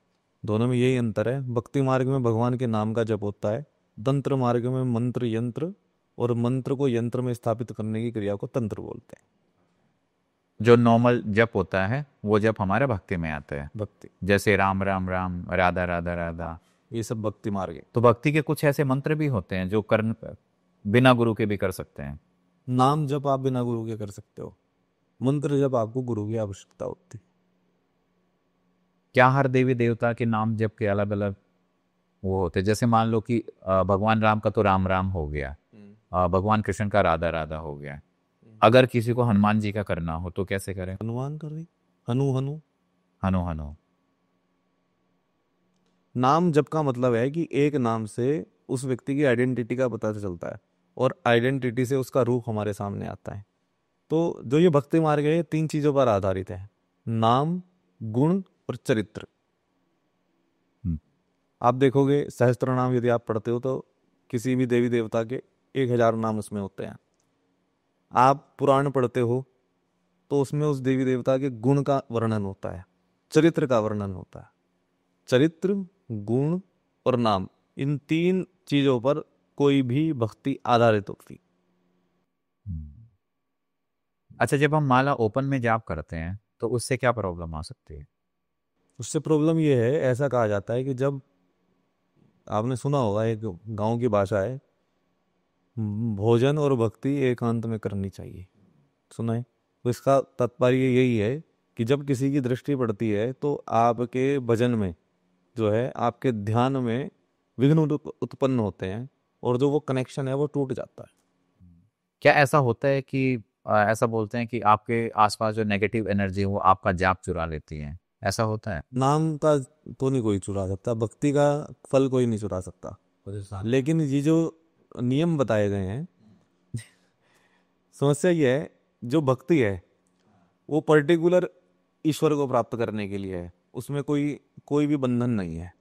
दोनों में यही अंतर है, भक्ति मार्ग में भगवान के नाम का जप होता है, तंत्र मार्ग में मंत्र यंत्र, और मंत्र को यंत्र में स्थापित करने की क्रिया को तंत्र बोलते हैं। जो नॉर्मल जप होता है वो जप हमारे भक्ति में आता है, भक्ति, जैसे राम राम राम, राधा राधा राधा, ये सब भक्ति मार्ग है। तो भक्ति के कुछ ऐसे मंत्र भी होते हैं जो करने बिना गुरु के भी कर सकते हैं। नाम जप आप बिना गुरु के कर सकते हो, मंत्र जप आपको गुरु की आवश्यकता होती है। क्या हर देवी देवता के नाम जप के अलग अलग वो होते हैं? जैसे मान लो कि भगवान राम का तो राम राम हो गया, भगवान कृष्ण का राधा राधा हो गया। अगर किसी को हनुमान जी का करना हो तो कैसे करें? हनुमान कर रही, हनु हनु। हनु हनु। नाम जप का मतलब है कि एक नाम से उस व्यक्ति की आइडेंटिटी का पता चलता है, और आइडेंटिटी से उसका रूप हमारे सामने आता है। तो जो ये भक्ति मार्ग है ये तीन चीजों पर आधारित है, नाम, गुण और चरित्र। आप देखोगे सहस्त्र नाम यदि आप पढ़ते हो तो किसी भी देवी देवता के 1000 नाम उसमें होते हैं। आप पुराण पढ़ते हो तो उसमें उस देवी देवता के गुण का वर्णन होता है, चरित्र का वर्णन होता है। चरित्र, गुण और नाम, इन तीन चीजों पर कोई भी भक्ति आधारित होती। अच्छा, जब हम माला ओपन में जाप करते हैं तो उससे क्या प्रॉब्लम आ सकती है? उससे प्रॉब्लम ये है, ऐसा कहा जाता है कि जब आपने सुना होगा, एक गांव की भाषा है, भोजन और भक्ति एकांत में करनी चाहिए। सुना है? तो इसका तात्पर्य यही है कि जब किसी की दृष्टि पड़ती है तो आपके भजन में जो है, आपके ध्यान में विघ्न उत्पन्न होते हैं, और जो वो कनेक्शन है वो टूट जाता है। क्या ऐसा होता है कि ऐसा बोलते हैं कि आपके आसपास जो नेगेटिव एनर्जी है वो आपका जाप चुरा लेती है, ऐसा होता है? नाम का तो नहीं कोई चुरा सकता, भक्ति का फल कोई नहीं चुरा सकता, लेकिन ये जो नियम बताए गए हैं, समस्या ये है, जो भक्ति है वो पर्टिकुलर ईश्वर को प्राप्त करने के लिए है, उसमें कोई कोई भी बंधन नहीं है।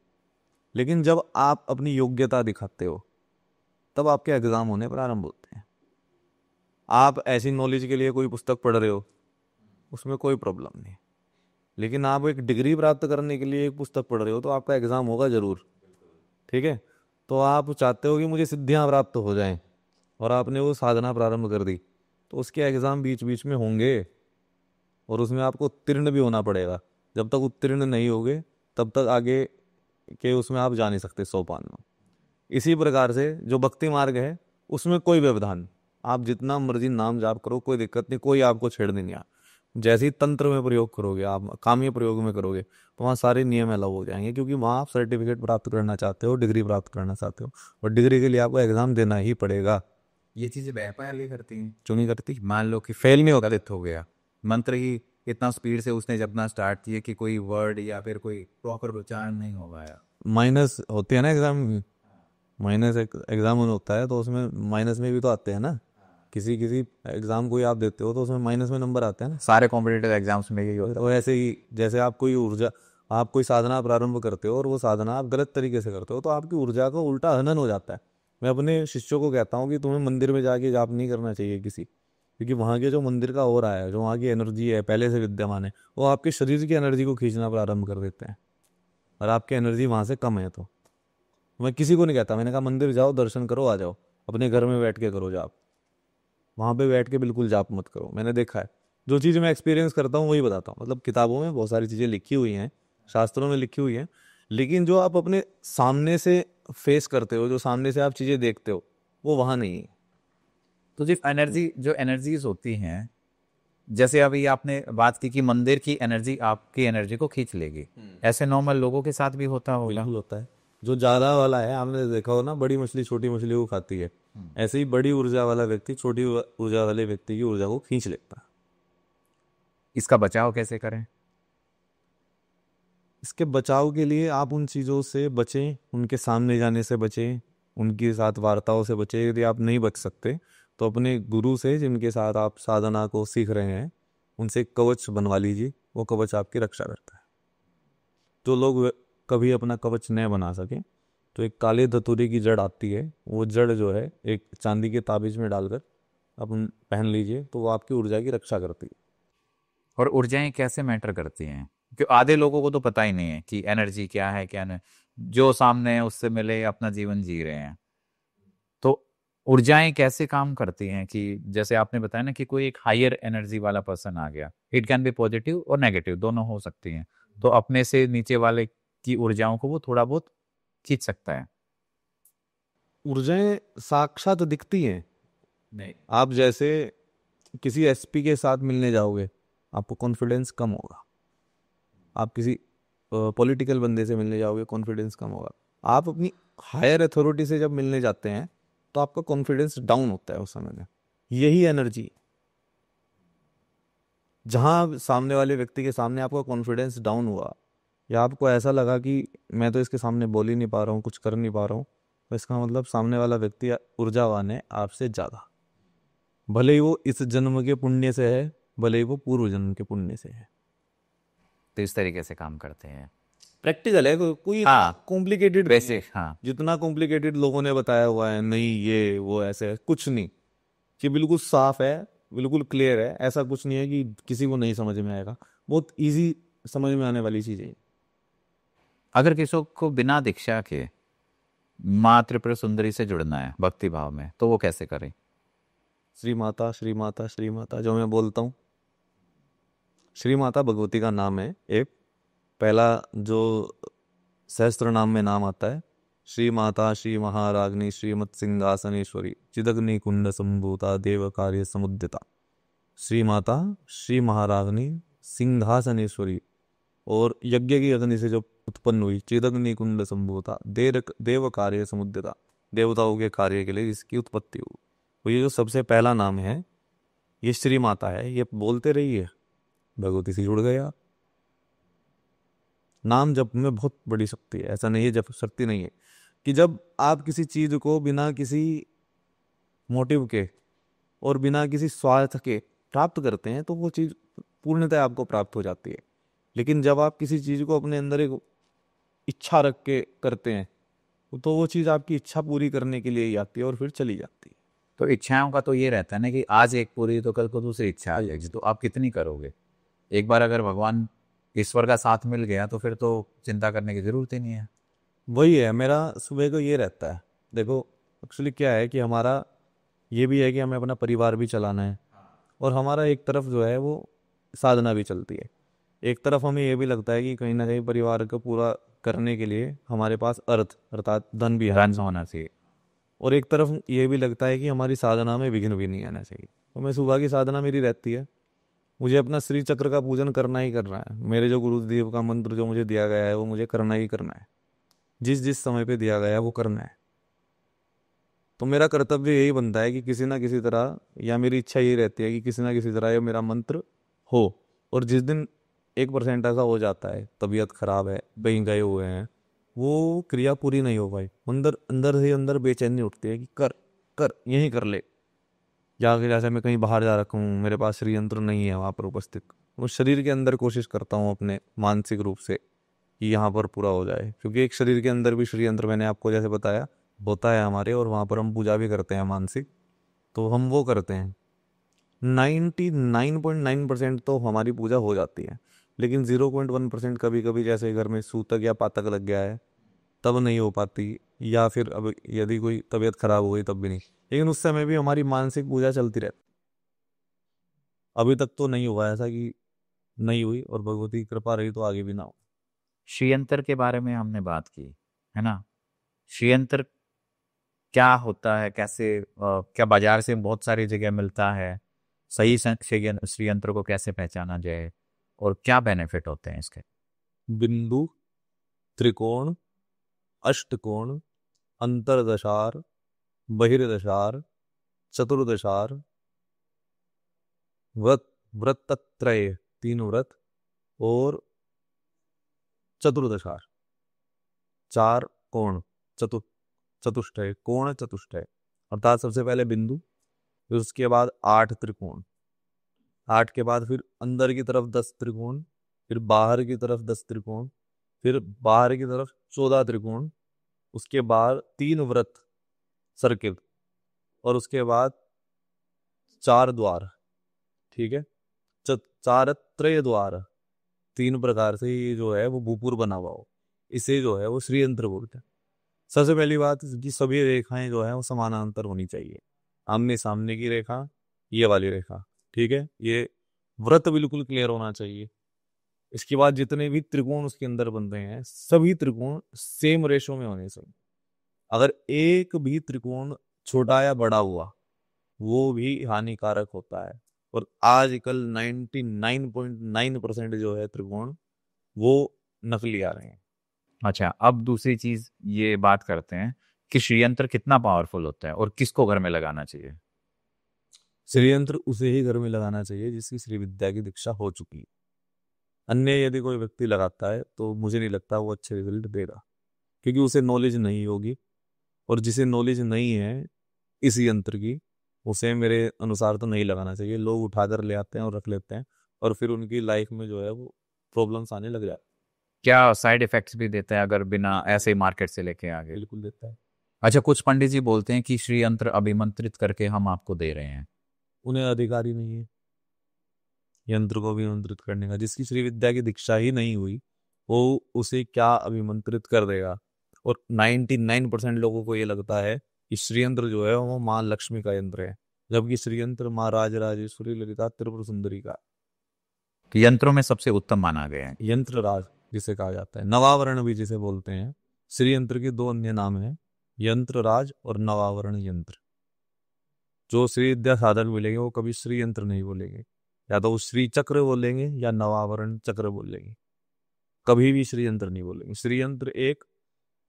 लेकिन जब आप अपनी योग्यता दिखाते हो तब आपके एग्जाम होने प्रारंभ होते हैं। आप ऐसी नॉलेज के लिए कोई पुस्तक पढ़ रहे हो, उसमें कोई प्रॉब्लम नहीं, लेकिन आप एक डिग्री प्राप्त करने के लिए एक पुस्तक पढ़ रहे हो तो आपका एग्जाम होगा जरूर। ठीक है, तो आप चाहते हो कि मुझे सिद्धियां प्राप्त हो जाएं, और आपने वो साधना प्रारंभ कर दी, तो उसके एग्जाम बीच बीच में होंगे, और उसमें आपको उत्तीर्ण भी होना पड़ेगा। जब तक उत्तीर्ण नहीं होगे तब तक आगे के उसमें आप जा नहीं सकते सोपान में। इसी प्रकार से जो भक्ति मार्ग है उसमें कोई व्यवधान, आप जितना मर्जी नाम जाप करो, कोई दिक्कत नहीं, कोई आपको छेड़ने नहीं आ। जैसे ही तंत्र में प्रयोग करोगे, आप काम्य प्रयोग में करोगे, तो वहाँ सारे नियम अलग हो जाएंगे, क्योंकि वहाँ आप सर्टिफिकेट प्राप्त करना चाहते हो, डिग्री प्राप्त करना चाहते हो, और डिग्री के लिए आपको एग्जाम देना ही पड़ेगा। ये चीजें व्यापार करती हैं। क्यों नहीं करती? मान लो कि फेल नहीं होगा, हो गया मंत्र ही इतना स्पीड से उसने जपना स्टार्ट किया कि कोई वर्ड या फिर कोई प्रॉपर उच्चारण नहीं हो पाया। माइनस होते हैं ना एग्जाम में, माइनस एग्जाम होता है तो उसमें माइनस में भी तो आते हैं ना। किसी किसी एग्जाम को ही आप देते हो तो उसमें माइनस में नंबर आते हैं ना। सारे कॉम्पिटिटिव एग्जाम्स में यही होता तो ऐसे ही जैसे आप कोई ऊर्जा, आप कोई साधना प्रारंभ करते हो और वो साधना आप गलत तरीके से करते हो तो आपकी ऊर्जा का उल्टा हनन हो जाता है। मैं अपने शिष्यों को कहता हूँ कि तुम्हें मंदिर में जाके जाप नहीं करना चाहिए किसी, क्योंकि वहाँ के जो मंदिर का हो रहा है, जो वहाँ की एनर्जी है पहले से विद्यमान है, वो आपके शरीर की एनर्जी को खींचना प्रारंभ कर देते हैं, और आपकी एनर्जी वहाँ से कम है। तो मैं किसी को नहीं कहता, मैंने कहा मंदिर जाओ, दर्शन करो, आ जाओ, अपने घर में बैठ के करो जाप, वहाँ पे बैठ के बिल्कुल जाप मत करो। मैंने देखा है, जो चीज़ मैं एक्सपीरियंस करता हूँ वही बताता हूँ। मतलब किताबों में बहुत सारी चीज़ें लिखी हुई हैं, शास्त्रों में लिखी हुई हैं, लेकिन जो आप अपने सामने से फेस करते हो, जो सामने से आप चीज़ें देखते हो, वो वहाँ नहीं है। तो जो एनर्जीज होती हैं, जैसे अभी आपने बात की कि मंदिर की एनर्जी आपकी एनर्जी को खींच लेगी, ऐसे नॉर्मल लोगों के साथ भी होता होगा? बिल्कुल होता है। जो ज्यादा वाला है, आपने देखा हो ना, बड़ी मछली छोटी मछली को खाती है, ऐसे ही बड़ी ऊर्जा वाला व्यक्ति छोटी ऊर्जा वाले व्यक्ति की ऊर्जा को खींच लेता है। इसका बचाव कैसे करें? इसके बचाव के लिए आप उन चीज़ों से बचें, उनके सामने जाने से बचें, उनके साथ वार्ताओं से बचे। यदि आप नहीं बच सकते तो अपने गुरु से, जिनके साथ आप साधना को सीख रहे हैं, उनसे एक कवच बनवा लीजिए। वो कवच आपकी रक्षा करता है। जो लोग कभी अपना कवच न बना सके तो एक काले धतूरे की जड़ आती है, वो जड़ जो है एक चांदी के ताबीज में डालकर अपन पहन लीजिए, तो वो आपकी ऊर्जा की रक्षा करती है। और ऊर्जाएं कैसे मैटर करती हैं? क्योंकि आधे लोगों को तो पता ही नहीं है कि एनर्जी क्या है क्या नहीं। जो सामने है उससे मिले अपना जीवन जी रहे हैं। तो ऊर्जाएं कैसे काम करती हैं कि जैसे आपने बताया ना कि कोई एक हायर एनर्जी वाला पर्सन आ गया, इट कैन बी पॉजिटिव और नेगेटिव, दोनों हो सकती हैं। तो अपने से नीचे वाले की ऊर्जाओं को वो थोड़ा बहुत खींच सकता है। ऊर्जाएं साक्षात दिखती हैं। नहीं। आप जैसे किसी एसपी के साथ मिलने जाओगे, आपको कॉन्फिडेंस कम होगा। आप किसी पॉलिटिकल बंदे से मिलने जाओगे, कॉन्फिडेंस कम होगा। आप अपनी हायर अथॉरिटी से जब मिलने जाते हैं तो आपका कॉन्फिडेंस डाउन होता है उस समय में। यही एनर्जी, जहां सामने वाले व्यक्ति के सामने आपका कॉन्फिडेंस डाउन हुआ, या आपको ऐसा लगा कि मैं तो इसके सामने बोल ही नहीं पा रहा हूँ, कुछ कर नहीं पा रहा हूँ, तो इसका मतलब सामने वाला व्यक्ति ऊर्जावान है आपसे ज़्यादा। भले ही वो इस जन्म के पुण्य से है, भले ही वो पूर्व जन्म के पुण्य से है। तो इस तरीके से काम करते हैं। प्रैक्टिकल है, कोई हाँ, कॉम्प्लिकेटेड बेसिक। हाँ। जितना कॉम्प्लिकेटेड लोगों ने बताया हुआ है, नहीं ये वो ऐसे है, कुछ नहीं। कि बिल्कुल साफ है, बिल्कुल क्लियर है। ऐसा कुछ नहीं है कि किसी को नहीं समझ में आएगा। बहुत इजी समझ में आने वाली चीज़ है। अगर किसी को बिना दीक्षा के माँ त्रिपुरा सुंदरी से जुड़ना है भक्ति भाव में, तो वो कैसे करे? श्री माता श्री माता श्री माता जो मैं बोलता हूँ, श्री माता भगवती का नाम है। एक पहला जो सहस्त्र नाम में नाम आता है, श्री माता श्री महाराग्नि श्रीमत् सिंहासनेश्वरी चिदग्नि कुंड संभूता देव कार्य समुद्यता। श्री माता श्री महाराग्नि सिंहासनेश्वरी, और यज्ञ की अग्नि से जो उत्पन्न हुई, चिदग्नि कुंड संभूता देव कार्य समुद्यता, देवताओं के कार्य के लिए इसकी उत्पत्ति हुई। तो ये जो सबसे पहला नाम है, ये श्री माता है। ये बोलते रहिए, भगवती से जुड़ गए आप। नाम जप में बहुत बड़ी शक्ति है। ऐसा नहीं है जप शक्ति नहीं है, कि जब आप किसी चीज को बिना किसी मोटिव के और बिना किसी स्वार्थ के प्राप्त करते हैं तो वो चीज पूर्णतः आपको प्राप्त हो जाती है। लेकिन जब आप किसी चीज को अपने अंदर एक इच्छा रख के करते हैं, तो वो चीज आपकी इच्छा पूरी करने के लिए ही आती है और फिर चली जाती है। तो इच्छाओं का तो ये रहता है ना कि आज एक पूरी तो कल को दूसरी इच्छा आ जाएगी, तो आप कितनी करोगे? एक बार अगर भगवान ईश्वर का साथ मिल गया तो फिर तो चिंता करने की जरूरत ही नहीं है। वही है मेरा सुबह को ये रहता है। देखो, एक्चुअली क्या है कि हमारा ये भी है कि हमें अपना परिवार भी चलाना है, और हमारा एक तरफ जो है वो साधना भी चलती है। एक तरफ हमें ये भी लगता है कि कहीं ना कहीं परिवार को पूरा करने के लिए हमारे पास अर्थ अर्थात धन भी है, रन होना चाहिए। और एक तरफ ये भी लगता है कि हमारी साधना में विघ्न भी नहीं आना चाहिए। तो मैं सुबह की साधना मेरी रहती है, मुझे अपना श्री चक्र का पूजन करना ही करना है। मेरे जो गुरुदेव का मंत्र जो मुझे दिया गया है वो मुझे करना ही करना है, जिस जिस समय पे दिया गया है वो करना है। तो मेरा कर्तव्य यही बनता है कि किसी ना किसी तरह, या मेरी इच्छा यही रहती है कि किसी ना किसी तरह ये मेरा मंत्र हो। और जिस दिन 1% ऐसा हो जाता है, तबीयत खराब है, कहीं गए हुए हैं, वो क्रिया पूरी नहीं हो पाई, अंदर अंदर से अंदर बेचैनी उठती है कि कर कर यहीं कर ले। या फिर जैसे मैं कहीं बाहर जा रखा हूँ, मेरे पास श्री यंत्र नहीं है वहाँ पर उपस्थित, वो शरीर के अंदर कोशिश करता हूँ अपने मानसिक रूप से कि यहाँ पर पूरा हो जाए। क्योंकि एक शरीर के अंदर भी श्री यंत्र, मैंने आपको जैसे बताया, होता है हमारे, और वहाँ पर हम पूजा भी करते हैं मानसिक। तो हम वो करते हैं। 99.9% तो हमारी पूजा हो जाती है, लेकिन 0.1% कभी कभी जैसे घर में सूतक या पातक लग गया है तब नहीं हो पाती, या फिर अब यदि कोई तबीयत खराब हो गई तब भी नहीं। लेकिन उस समय भी हमारी मानसिक पूजा चलती रहती। अभी तक तो नहीं हुआ ऐसा कि नहीं हुई, और भगवती की कृपा रही तो आगे भी ना हो। श्रीयंत्र के बारे में हमने बात की, है ना? श्रीयंत्र क्या होता है, कैसे क्या बाजार से बहुत सारी जगह मिलता है? सही श्रीयंत्र को कैसे पहचाना जाए और क्या बेनिफिट होते हैं इसके? बिंदु, त्रिकोण, अष्टकोण, अंतरदशार, बहिर्दशार, चतुर्दशार, व्रत व्रतत्रय, तीन व्रत, और चतुर्दशार, चार कोण, चतुर चतुष्टय, कोण चतुष्टय, अर्थात सबसे पहले बिंदु, फिर उसके बाद 8 त्रिकोण, 8 के बाद फिर अंदर की तरफ 10 त्रिकोण, फिर बाहर की तरफ 10 त्रिकोण, फिर बाहर की तरफ 14 त्रिकोण, उसके बाद 3 वृत्त सर्किल, और उसके बाद 4 द्वार। ठीक है, 4 त्रय द्वार, 3 प्रकार से ये जो है वो भूपुर बना हुआ हो, इसे जो है वो श्रीयंत्र बोलते हैं। सबसे पहली बात कि सभी रेखाएं जो है वो समानांतर होनी चाहिए, आमने सामने की रेखा, ये वाली रेखा। ठीक है, ये वृत्त बिल्कुल क्लियर होना चाहिए। इसके बाद जितने भी त्रिकोण उसके अंदर बन रहे हैं सभी त्रिकोण सेम रेशो में होने चाहिए। अगर एक भी त्रिकोण छोटा या बड़ा हुआ वो भी हानिकारक होता है, और आजकल 99.9% जो है त्रिकोण वो नकली आ रहे हैं। अच्छा, अब दूसरी चीज ये बात करते हैं कि श्रीयंत्र कितना पावरफुल होता है और किसको घर में लगाना चाहिए। श्रीयंत्र उसे ही घर में लगाना चाहिए जिसकी श्री विद्या की दीक्षा हो चुकी है। अन्य यदि कोई व्यक्ति लगाता है तो मुझे नहीं लगता वो अच्छे रिजल्ट देगा, क्योंकि उसे नॉलेज नहीं होगी, और जिसे नॉलेज नहीं है इस यंत्र की उसे मेरे अनुसार तो नहीं लगाना चाहिए। लोग उठाकर ले आते हैं और रख लेते हैं, और फिर उनकी लाइफ में जो है वो प्रॉब्लम्स आने लग जाती क्या साइड इफेक्ट्स भी देता है अगर बिना ऐसे ही मार्केट से लेके आ है। गए? बिल्कुल देता है। अच्छा, कुछ पंडित जी बोलते हैं कि श्रीयंत्र अभिमंत्रित करके हम आपको दे रहे हैं। उन्हें अधिकार ही नहीं है यंत्र को अभिमंत्रित करने का। जिसकी श्री विद्या की दीक्षा ही नहीं हुई वो उसे क्या अभिमंत्रित कर देगा। और 99% लोगों को ये लगता है कि श्रीयंत्र जो है वो माँ लक्ष्मी का यंत्र है, जबकि श्रीयंत्र माँ राजराजेश्वरी ललिता त्रिपुर सुंदरी का कि यंत्रों में सबसे उत्तम माना गया है। यंत्र राज जिसे कहा जाता है। नवावरण भी जिसे बोलते हैं। श्रीयंत्र के 2 अन्य नाम हैं, यंत्र राज और नवावरण यंत्र। जो श्री विद्या साधक बोलेंगे वो कभी श्री यंत्र नहीं बोलेंगे, या तो वो श्री चक्र बोलेंगे या नवावरण चक्र बोलेंगे, कभी भी श्री यंत्र नहीं बोलेंगे। श्री यंत्र एक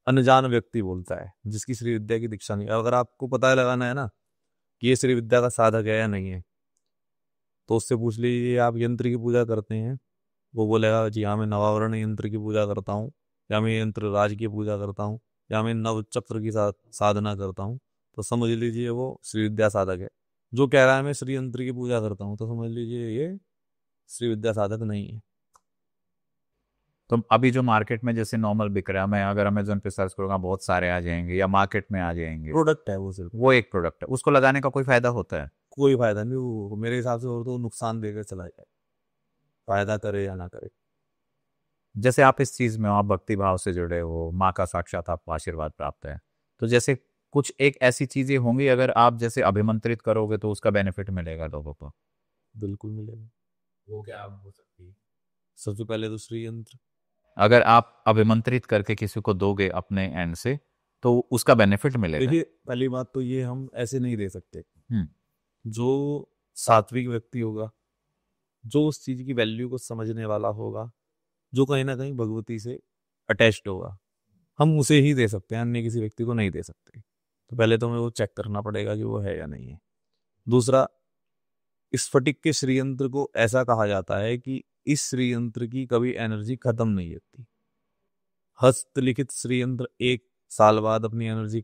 अनजान व्यक्ति बोलता है जिसकी श्री विद्या की दीक्षा नहीं। अगर आपको पता लगाना है ना कि ये श्री विद्या का साधक है या नहीं है, तो उससे पूछ लीजिए आप यंत्र की पूजा करते हैं, वो बोलेगा जी हाँ मैं नवावरण यंत्र की पूजा करता हूँ, या मैं यंत्र राज की पूजा करता हूँ, या मैं नव चक्र की साधना करता हूँ, तो समझ लीजिए वो श्री विद्या साधक है। जो कह रहा है मैं श्री यंत्र की पूजा करता हूँ, तो समझ लीजिए ये श्री विद्या साधक नहीं है। तो अभी जो मार्केट में जैसे नॉर्मल बिक रहा है, मैं अगर अमेजोन पे सर्च करूंगा बहुत सारे आ जाएंगे या मार्केट में आ जाएंगे। प्रोडक्ट है वो, सिर्फ वो एक प्रोडक्ट है, उसको लगाने का कोई फायदा होता है? कोई फायदा नहीं। वो मेरे हिसाब से और तो नुकसान देकर चला जाए, फायदा करे या ना करे। जैसे आप इस चीज में हो, आप भक्ति भाव से जुड़े हो, माँ का साक्षात आपको आशीर्वाद प्राप्त है, तो जैसे कुछ एक ऐसी चीजें होंगी अगर आप जैसे अभिमंत्रित करोगे तो उसका बेनिफिट मिलेगा लोगों को। बिल्कुल मिलेगा। वो क्या हो सकती है? सबसे पहले तो श्री यंत्र। अगर आप अभिमंत्रित करके किसी को दोगे अपने एंड से तो उसका बेनिफिट मिलेगा। देखिए पहली बात तो ये हम ऐसे नहीं दे सकते। हम्म। जो सात्विक व्यक्ति होगा, जो उस चीज की वैल्यू को समझने वाला होगा, जो कहीं ना कहीं भगवती से अटैच्ड होगा, हम उसे ही दे सकते हैं, अन्य किसी व्यक्ति को नहीं दे सकते। तो पहले तो हमें वो चेक करना पड़ेगा कि वो है या नहीं है। दूसरा, इस स्फटिक के श्रीयंत्र को ऐसा कहा जाता है कि इस श्रीयंत्र की कभी एनर्जी खत्म नहीं होती। हस्तलिखित श्रीयंत्र 1 साल बाद अपनी एनर्जी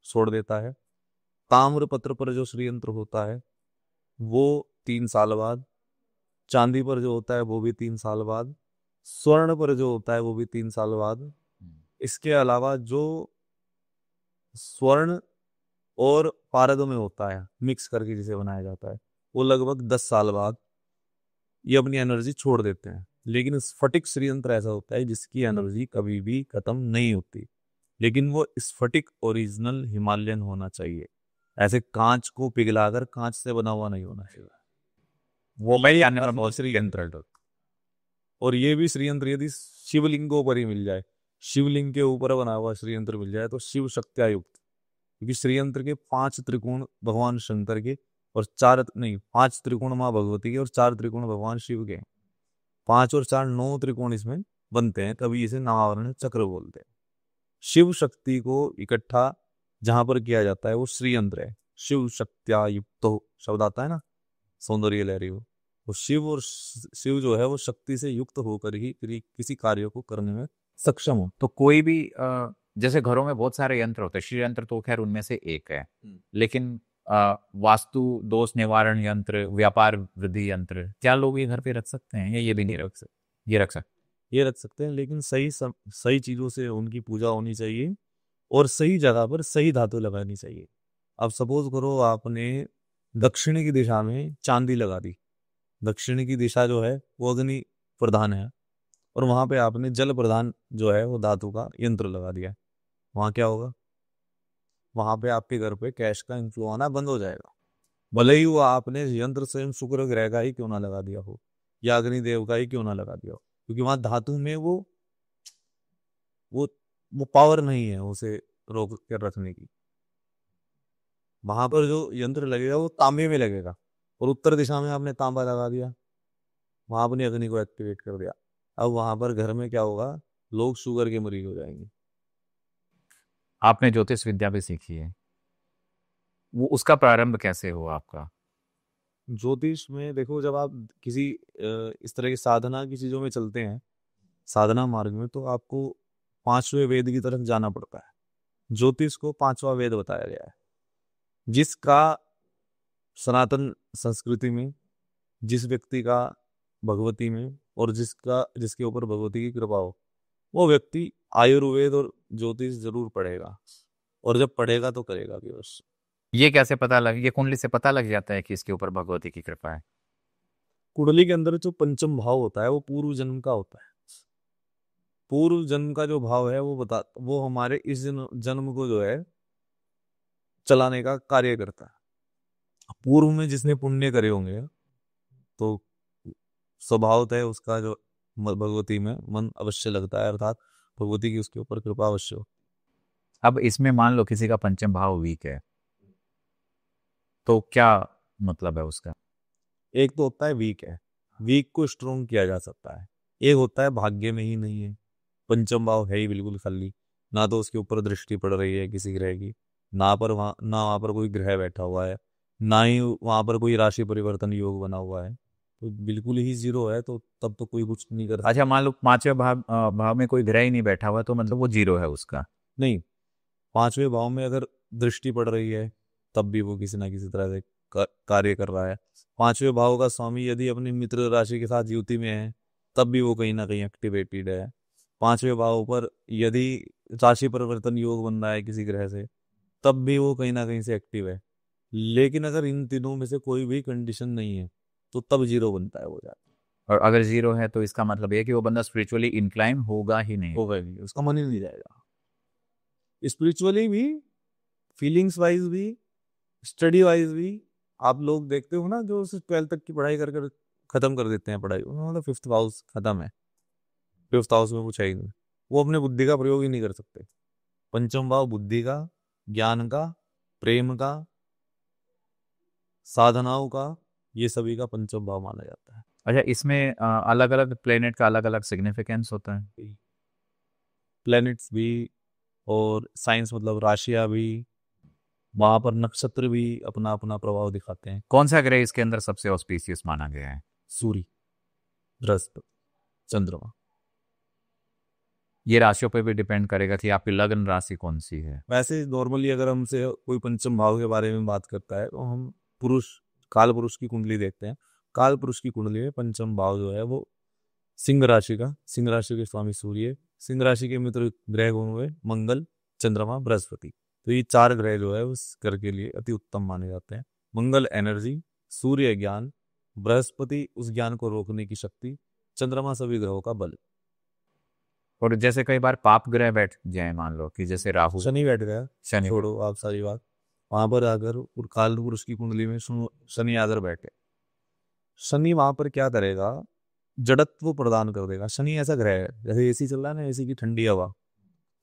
छोड़ देता है। ताम्र पत्र पर जो श्रीयंत्र होता है वो 3 साल बाद, चांदी पर जो होता है वो भी 3 साल बाद, स्वर्ण पर जो होता है वो भी 3 साल बाद। इसके अलावा जो स्वर्ण और पारद में होता है मिक्स करके जिसे बनाया जाता है, वो लगभग 10 साल बाद ये अपनी एनर्जी छोड़ देते हैं। लेकिन स्फटिक श्रीयंत्र ऐसा होता है जिसकी एनर्जी कभी भी खत्म नहीं होती, लेकिन वो स्फटिक ओरिजिनल हिमालयन होना चाहिए। ऐसे कांच को पिघलाकर कांच से बना हुआ नहीं होना चाहिए। वो मैं ही आने वाला बहुत श्रीयंत्र। और ये भी श्रीयंत्र यदि शिवलिंगों पर ही मिल जाए, शिवलिंग के ऊपर बना हुआ श्रीयंत्र मिल जाए तो शिव शक्त्यायुक्त, क्योंकि श्रीयंत्र के 5 त्रिकोण भगवान शंकर के और 5 त्रिकोण माँ भगवती के और 4 त्रिकोण भगवान शिव के, 5 और 4 9 त्रिकोण इसमें बनते हैं, तभी इसे नवावरण चक्र बोलते हैं। शिव शक्ति को इकट्ठा जहां पर किया जाता है वो श्रीयंत्र है। शिव शक्त्यायुक्त शब्द आता है ना, सौंदर्य लहरी हो, वो शिव और शिव जो है वो शक्ति से युक्त होकर ही किसी कार्य को करने में सक्षम हो। तो कोई भी जैसे घरों में बहुत सारे यंत्र होते हैं, श्री यंत्र तो खैर उनमें से एक है, लेकिन वास्तु दोष निवारण यंत्र, व्यापार वृद्धि यंत्र, क्या लोग ये घर पे रख सकते हैं या ये भी नहीं रख सकते? ये रख सकते। ये रख सकते हैं, लेकिन सही चीजों से उनकी पूजा होनी चाहिए और सही जगह पर सही धातु लगानी चाहिए। अब सपोज करो आपने दक्षिण की दिशा में चांदी लगा दी, दक्षिण की दिशा जो है वो अग्नि प्रधान है, और वहां पे आपने जल प्रधान जो है वो धातु का यंत्र लगा दिया, वहां क्या होगा? वहां पे आपके घर पे कैश का इनफ्लो आना बंद हो जाएगा। भले ही वो आपने यंत्र स्वयं शुक्र ग्रह का ही क्यों ना लगा दिया हो या अग्निदेव का ही क्यों ना लगा दिया हो, क्योंकि वहां धातु में वो वो पावर नहीं है उसे रोक कर रखने की। वहां पर जो यंत्र लगेगा वो तांबे में लगेगा, और उत्तर दिशा में आपने तांबा लगा दिया, वहां अपनी अग्नि को एक्टिवेट कर दिया। अब वहां पर घर में क्या होगा? लोग शुगर के मरीज हो जाएंगे। आपने ज्योतिष विद्या भी सीखी है, वो उसका प्रारंभ कैसे हुआ आपका? ज्योतिष में देखो, जब आप किसी इस तरह की साधना की चीजों में चलते हैं, साधना मार्ग में, तो आपको पांचवें वेद की तरफ जाना पड़ता है। ज्योतिष को पांचवा वेद बताया गया है, जिसका सनातन संस्कृति में, जिस व्यक्ति का भगवती में और जिसके ऊपर भगवती की कृपा हो, वो व्यक्ति आयुर्वेद और ज्योतिष जरूर पढ़ेगा, और जब पढ़ेगा तो करेगा भी बस। ये कैसे पता लग, ये कुंडली से पता लग जाता है कि इसके ऊपर भगवती की कृपा है? कुंडली के अंदर जो पंचम भाव होता है वो पूर्व जन्म का होता है। पूर्व जन्म का जो भाव है वो हमारे इस जन्म को जो है चलाने का कार्य करता है। पूर्व में जिसने पुण्य करे होंगे तो स्वभावतः है उसका जो भगवती में मन अवश्य लगता है, अर्थात भगवती की उसके ऊपर कृपा अवश्य हो। अब इसमें मान लो किसी का पंचम भाव वीक है, तो क्या मतलब है उसका? एक तो होता है वीक है, वीक को स्ट्रोंग किया जा सकता है। एक होता है भाग्य में ही नहीं है, पंचम भाव है ही बिल्कुल खाली, ना तो उसके ऊपर दृष्टि पड़ रही है किसी ग्रह की, ना वहां पर कोई ग्रह बैठा हुआ है, ना ही वहां पर कोई राशि परिवर्तन योग बना हुआ है, तो बिल्कुल ही जीरो है, तो तब तो कोई कुछ नहीं कर सकता। अच्छा, मान लो पांचवें भाव में कोई ग्रह ही नहीं बैठा हुआ, तो मतलब वो जीरो है उसका? नहीं, पांचवें भाव में अगर दृष्टि पड़ रही है तब भी वो किसी ना किसी तरह से कार्य कर रहा है। पांचवें भाव का स्वामी यदि अपनी मित्र राशि के साथ युति में है तब भी वो कहीं ना कहीं एक्टिवेटेड है। पांचवें भाव पर यदि राशि परिवर्तन योग बन रहा है किसी ग्रह से तब भी वो कहीं ना कहीं से एक्टिव है। लेकिन अगर इन तीनों में से कोई भी कंडीशन नहीं है तो तब जीरो बनता है वो जाता और अगर जीरो है तो इसका मतलब ये कि वो बंदा स्पिरिचुअली इंक्लाइन होगा ही नहीं। होगा ही नहीं, उसका मन ही नहीं जाएगा स्पिरिचुअली भी, फीलिंग्स वाइज भी, स्टडी वाइज भी। आप लोग देखते हो ना जो 12th तक की पढ़ाई कर कर खत्म कर देते हैं पढ़ाई, मतलब फिफ्थ हाउस खत्म है, फिफ्थ हाउस में कुछ है ही नहीं, वो अपने बुद्धि का प्रयोग ही नहीं कर सकते। पंचम भाव बुद्धि का, ज्ञान का, प्रेम का, साधनाओं का, ये सभी का पंचम भाव माना जाता है। अच्छा, इसमें अलग अलग प्लेनेट का अलग अलग सिग्निफिकेंस होता है? प्लैनेट्स भी और साइंस मतलब राशियां भी, वहां पर नक्षत्र भी अपना अपना प्रभाव दिखाते हैं। कौन सा ग्रह इसके अंदर सबसे ऑस्पिशियस माना गया है? सूर्य, बृहस्पति, चंद्रमा। ये राशियों पे भी डिपेंड करेगा कि आपकी लग्न राशि कौन सी है? वैसे नॉर्मली अगर हमसे कोई पंचम भाव के बारे में बात करता है तो हम पुरुष, काल पुरुष की कुंडली देखते हैं। काल पुरुष की कुंडली में पंचम भाव जो है वो सिंह राशि का, सिंह राशि के स्वामी सूर्य, सिंह राशि के मित्र ग्रह कौन हुए? मंगल, चंद्रमा, बृहस्पति। तो ये चार ग्रह जो है उस घर के लिए अति उत्तम माने जाते हैं। मंगल एनर्जी, सूर्य ज्ञान, बृहस्पति उस ज्ञान को रोकने की शक्ति, चंद्रमा सभी ग्रहों का बल। और जैसे कई बार पाप ग्रह बैठ जाए, मान लो कि जैसे राहु, शनि बैठ गया, शनि। छोड़ो आप सारी बात, वहां पर अगर काल पुरुष की कुंडली में शनि आदर बैठे, शनि वहां पर क्या करेगा? जड़त्व प्रदान कर देगा। शनि ऐसा ग्रह है, जैसे एसी चल रहा है ना, एसी की ठंडी हवा,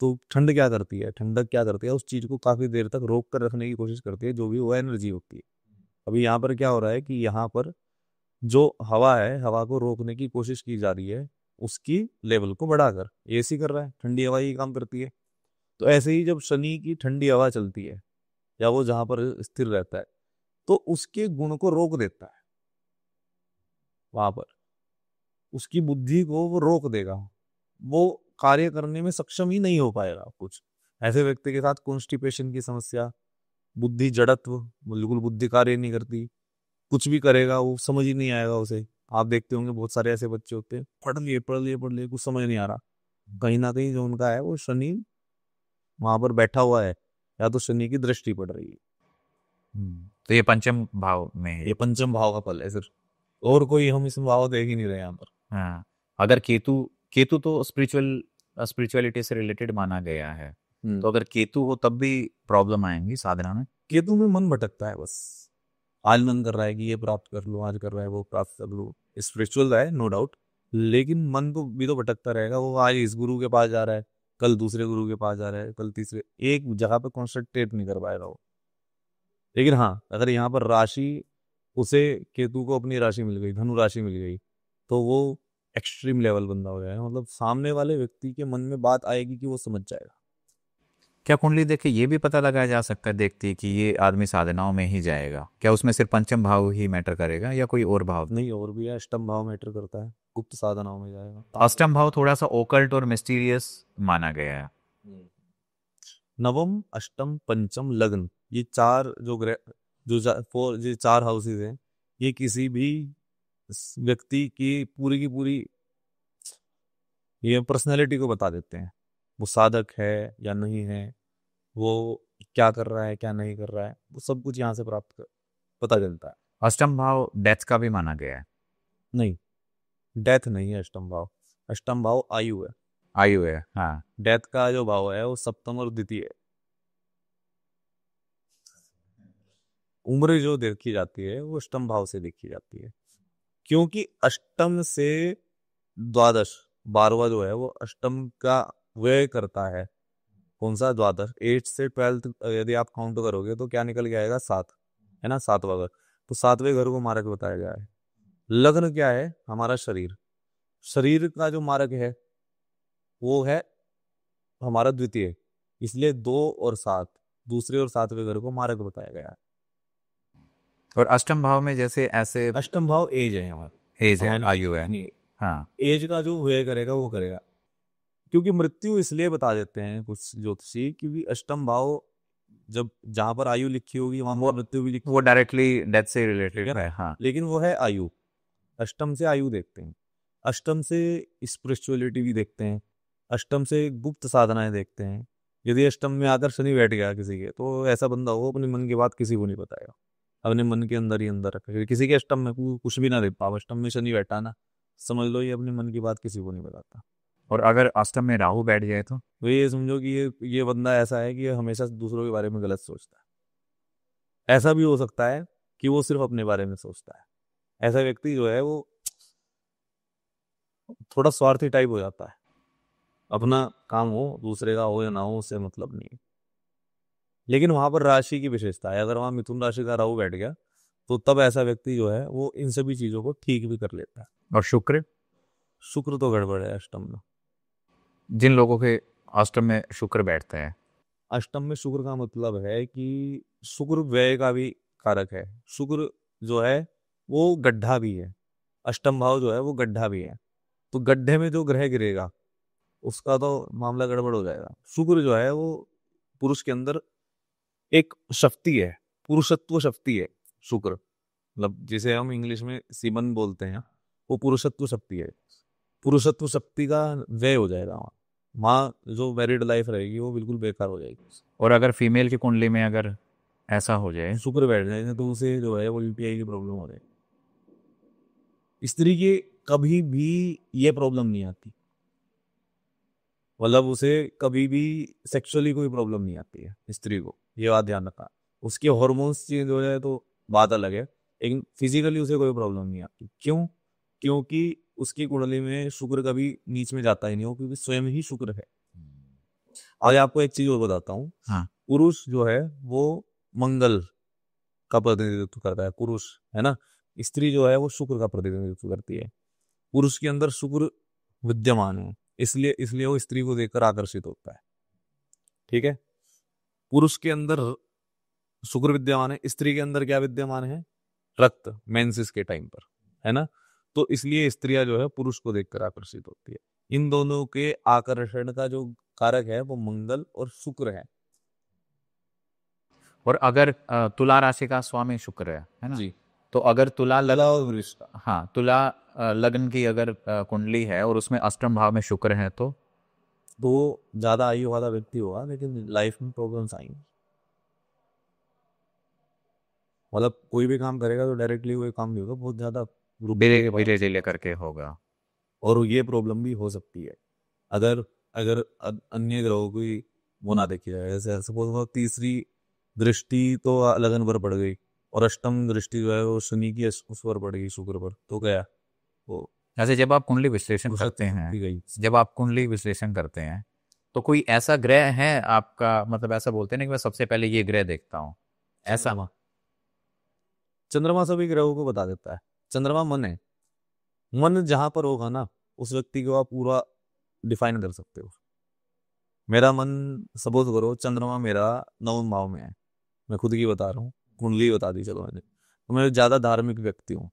तो ठंड क्या करती है, ठंडक क्या करती है, उस चीज को काफी देर तक रोक कर रखने की कोशिश करती है, जो भी वो एनर्जी होती है। अभी यहाँ पर क्या हो रहा है कि यहाँ पर जो हवा है, हवा को रोकने की कोशिश की जा रही है, उसकी लेवल को बढ़ाकर एसी कर रहा है, ठंडी हवा ही काम करती है। तो ऐसे ही जब शनि की ठंडी हवा चलती है या वो जहां पर स्थिर रहता है तो उसके गुण को रोक देता है, वहां पर उसकी बुद्धि को वो रोक देगा, वो कार्य करने में सक्षम ही नहीं हो पाएगा कुछ। ऐसे व्यक्ति के साथ कॉन्स्टिपेशन की समस्या, बुद्धि जड़त्व, बिल्कुल बुद्धि कार्य नहीं करती, कुछ भी करेगा वो समझ ही नहीं आएगा उसे। आप देखते होंगे बहुत सारे ऐसे बच्चे होते हैं, पढ़ लिए कुछ समझ नहीं आ रहा। कहीं ना कहीं जो उनका है वो शनि वहां पर बैठा हुआ है, या तो शनि की दृष्टि पड़ रही है। तो ये पंचम भाव में है। ये पंचम भाव का फल है सिर्फ, और कोई हम इसमें भाव देख ही नहीं रहे यहाँ पर। हाँ, अगर केतु केतु तो स्पिरिचुअलिटी से रिलेटेड माना गया है, तो अगर केतु हो तब भी प्रॉब्लम आएंगी साधना में। केतु में मन भटकता है बस, आज मन कर रहा है कि ये प्राप्त कर लो, आज कर रहा है वो प्राप्त कर लो, स्पिरिचुअल है नो डाउट, लेकिन मन तो भी तो भटकता रहेगा। वो आज इस गुरु के पास जा रहा है, कल दूसरे गुरु के पास जा रहा है, कल तीसरे, एक जगह पे कॉन्सेंट्रेट नहीं कर पाएगा वो। लेकिन हाँ, अगर यहाँ पर राशि, उसे केतु को अपनी राशि मिल गई, धनु राशि मिल गई, तो वो एक्सट्रीम लेवल बंदा हो जाएगा। मतलब सामने वाले व्यक्ति के मन में बात आएगी कि वो समझ जाएगा। क्या कुंडली देख के ये भी पता लगाया जा सकता है देखती कि ये आदमी साधनाओं में ही जाएगा? क्या उसमें सिर्फ पंचम भाव ही मैटर करेगा या कोई और भाव? नहीं, और भी है, अष्टम भाव मैटर करता है, गुप्त साधनाओं में जाएगा। अष्टम भाव थोड़ा सा ओकल्ट और मिस्टीरियस माना गया है। नवम, अष्टम, पंचम, लग्न, ये चार जो ग्रह, ये चार हाउसेज हैं, ये किसी भी व्यक्ति की पूरी ये पर्सनैलिटी को बता देते हैं। वो साधक है या नहीं है, वो क्या कर रहा है क्या नहीं कर रहा है, वो सब कुछ यहाँ से पता चलता है। अष्टम भाव डेथ का भी माना गया है। नहीं, डेथ नहीं है अष्टम भाव। अष्टम भाव आयु है। आयु है, हाँ। डेथ का जो भाव है वो सप्तम और द्वितीय है। उम्र जो देखी जाती है वो अष्टम भाव से देखी जाती है, क्योंकि अष्टम से द्वादश, 12वां जो है वो अष्टम का व्यय करता है। कौन सा? द्वादश। 8 से 12 यदि आप काउंट करोगे तो क्या निकल के आएगा? 7, है ना, 7वां घर। तो 7वें घर को मारक बताया गया है। लग्न क्या है? हमारा शरीर। शरीर का जो मारक है वो है हमारा द्वितीय, इसलिए 2 और 7, दूसरे और 7वें घर को मारक बताया गया है। और अष्टम भाव में जैसे ऐसे अष्टम भाव एज है हमारा, एज है, आयु है। हाँ, एज का जो व्यय करेगा वो करेगा। क्योंकि मृत्यु इसलिए बता देते हैं कुछ ज्योतिषी, क्योंकि अष्टम भाव जब जहां पर आयु लिखी होगी वहां पर मृत्यु भी लिखी, वो डायरेक्टली डेथ से रिलेटेड है। हाँ, लेकिन वो है आयु। अष्टम से आयु देखते हैं, अष्टम से स्पिरिचुअलिटी भी देखते हैं, अष्टम से गुप्त साधनाएं देखते हैं। यदि अष्टम में आकर शनि बैठ गया किसी के, तो ऐसा बंदा हो अपने मन की बात किसी को नहीं बताएगा, अपने मन के अंदर ही अंदर रखेगा। किसी के अष्टम में कुछ भी ना दे पाओ, अष्टम में शनि बैठा ना, समझ लो ये अपने मन की बात किसी को नहीं बताता। और अगर अष्टम में राहु बैठ जाए तो ये समझो कि ये बंदा ऐसा है कि ये हमेशा दूसरों के बारे में गलत सोचता है। ऐसा भी हो सकता है कि वो सिर्फ अपने बारे में सोचता है। ऐसा व्यक्ति जो है वो थोड़ा स्वार्थी टाइप हो जाता है, अपना काम हो दूसरे का हो या ना हो उससे मतलब नहीं है। लेकिन वहां पर राशि की विशेषता है, अगर वहां मिथुन राशि का राहु बैठ गया तो तब ऐसा व्यक्ति जो है वो इन सभी चीजों को ठीक भी कर लेता है। और शुक्र, शुक्र तो गड़बड़ है अष्टम में। जिन लोगों के अष्टम में शुक्र बैठता है, अष्टम में शुक्र का मतलब है कि शुक्र व्यय का भी कारक है। शुक्र जो है वो गड्ढा भी है, अष्टम भाव जो है वो गड्ढा भी है। तो गड्ढे में जो ग्रह गिरेगा उसका तो मामला गड़बड़ हो जाएगा। शुक्र जो है वो पुरुष के अंदर एक शक्ति है, पुरुषत्व शक्ति है। शुक्र मतलब जिसे हम इंग्लिश में सीमन बोलते हैं, वो पुरुषत्व शक्ति है। पुरुषत्व शक्ति का व्यय हो जाएगा वहाँ। वहाँ जो मैरिड लाइफ रहेगी वो बिल्कुल बेकार हो जाएगी। और अगर फीमेल की कुंडली में अगर ऐसा हो जाए, शुक्र बैठ जाए तो उसे जो है वो यूटीआई की प्रॉब्लम हो जाएगी। स्त्री की कभी भी ये प्रॉब्लम नहीं आती, मतलब उसे कभी भी सेक्सुअली कोई प्रॉब्लम नहीं आती है स्त्री को, ये बात ध्यान रखना। उसके हॉर्मोन्स चेंज हो जाए तो बात अलग है, लेकिन फिजिकली उसे कोई प्रॉब्लम नहीं आती। क्यों? क्योंकि उसकी कुंडली में शुक्र कभी नीच में जाता ही नहीं हो, क्योंकि स्वयं ही शुक्र है। आज आपको एक चीज और बताता हूँ। हाँ, पुरुष जो है वो मंगल का प्रतिनिधित्व करता है, पुरुष, है ना। स्त्री जो है वो शुक्र का प्रतिनिधित्व करती है। पुरुष के अंदर शुक्र विद्यमान है, इसलिए इसलिए वो स्त्री को देखकर आकर्षित होता है। ठीक है, पुरुष के अंदर शुक्र विद्यमान है, स्त्री के अंदर क्या विद्यमान है? रक्त, मेंसेस के टाइम पर, है ना। तो इसलिए स्त्रियां जो है पुरुष को देखकर आकर्षित होती है। इन दोनों के आकर्षण का जो कारक है वो मंगल और शुक्र है। और अगर तुला राशि का स्वामी शुक्र है ना? जी। तो अगर तुला तुला और वृश्चिक का। हाँ, तुला लग्न की अगर कुंडली है और उसमें अष्टम भाव में शुक्र है तो ज्यादा आयु वाला व्यक्ति होगा, लेकिन लाइफ में प्रॉब्लम्स आएंगी। मतलब कोई भी काम करेगा तो डायरेक्टली कोई काम नहीं होगा, बहुत ज्यादा धीरे धीरे धीरे करके होगा। और ये प्रॉब्लम भी हो सकती है अगर अगर अन्य ग्रहों की वो ना देखी जाए। जैसे सपोज तीसरी दृष्टि तो लगन पर पड़ गई, और अष्टम दृष्टि जो है वो शनि की उस पर पड़ गई, शुक्र पर, तो गया वो। जैसे जब आप कुंडली विश्लेषण करते हैं, गई। जब आप कुंडली विश्लेषण करते हैं तो कोई ऐसा ग्रह है आपका, मतलब ऐसा बोलते हैं ना कि मैं सबसे पहले ये ग्रह देखता हूँ, ऐसा? चंद्रमा सभी ग्रहों को बता देता है। चंद्रमा मन है, मन जहां पर होगा ना उस व्यक्ति को आप पूरा डिफाइन कर सकते हो। मेरा मन, सपोज करो चंद्रमा मेरा 9वें भाव में है, मैं खुद की बता रहा हूँ, कुंडली बता दी चलो मैंने, तो मैं ज्यादा धार्मिक व्यक्ति हूँ।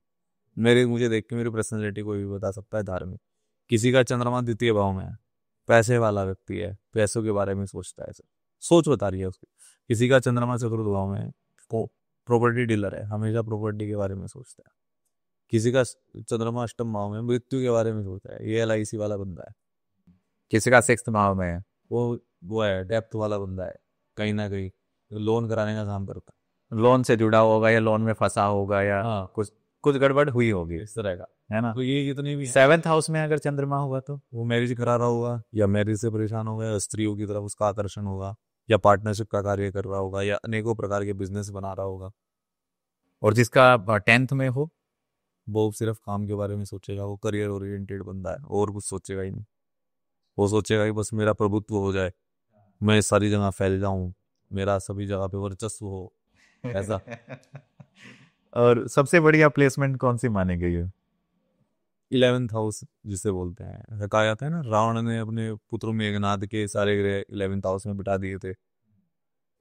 मुझे देख के मेरी पर्सनैलिटी कोई भी बता सकता है धार्मिक। किसी का चंद्रमा 2य भाव में है, पैसे वाला व्यक्ति है, पैसों के बारे में सोचता है, सर सोच बता रही है उसकी। किसी का चंद्रमा 4th भाव में है, प्रॉपर्टी डीलर है, हमेशा प्रॉपर्टी के बारे में सोचता है। किसी का चंद्रमा 8th भाव में, मृत्यु के बारे में सोचता है, ये LIC वाला बंदा है। किसी का 6th भाव में है, वो है डेप्थ वाला बंदा है, कहीं ना कहीं लोन कराने का काम करता है, लोन से जुड़ा होगा या लोन में फंसा होगा या हाँ कुछ कुछ गड़बड़ हुई होगी, इस तरह का, है ना? तो ये इतने भी 7th हाउस में अगर चंद्रमा हुआ तो वो मैरिज करा रहा होगा, या मैरिज से परेशान होगा, या स्त्रियों की तरफ उसका आकर्षण होगा, या पार्टनरशिप का कार्य कर रहा होगा, या अनेकों प्रकार के बिजनेस बना रहा होगा। और जिसका 10th में हो, वो सिर्फ काम के बारे में सोचेगा, वो करियर ओरिएंटेड बंदा है, और कुछ सोचेगा ही नहीं। वो सोचेगा कि बस मेरा प्रभुत्व हो जाए, मैं सारी जगह फैल जाऊं, मेरा सभी जगह पे वर्चस्व हो, ऐसा। और सबसे बढ़िया प्लेसमेंट कौन सी मानी गई है? 11th हाउस जिसे बोलते हैं, ऐसा कहा जाता है ना, रावण ने अपने पुत्र मेघनाद के सारे ग्रह 11th हाउस में बिठा दिए थे,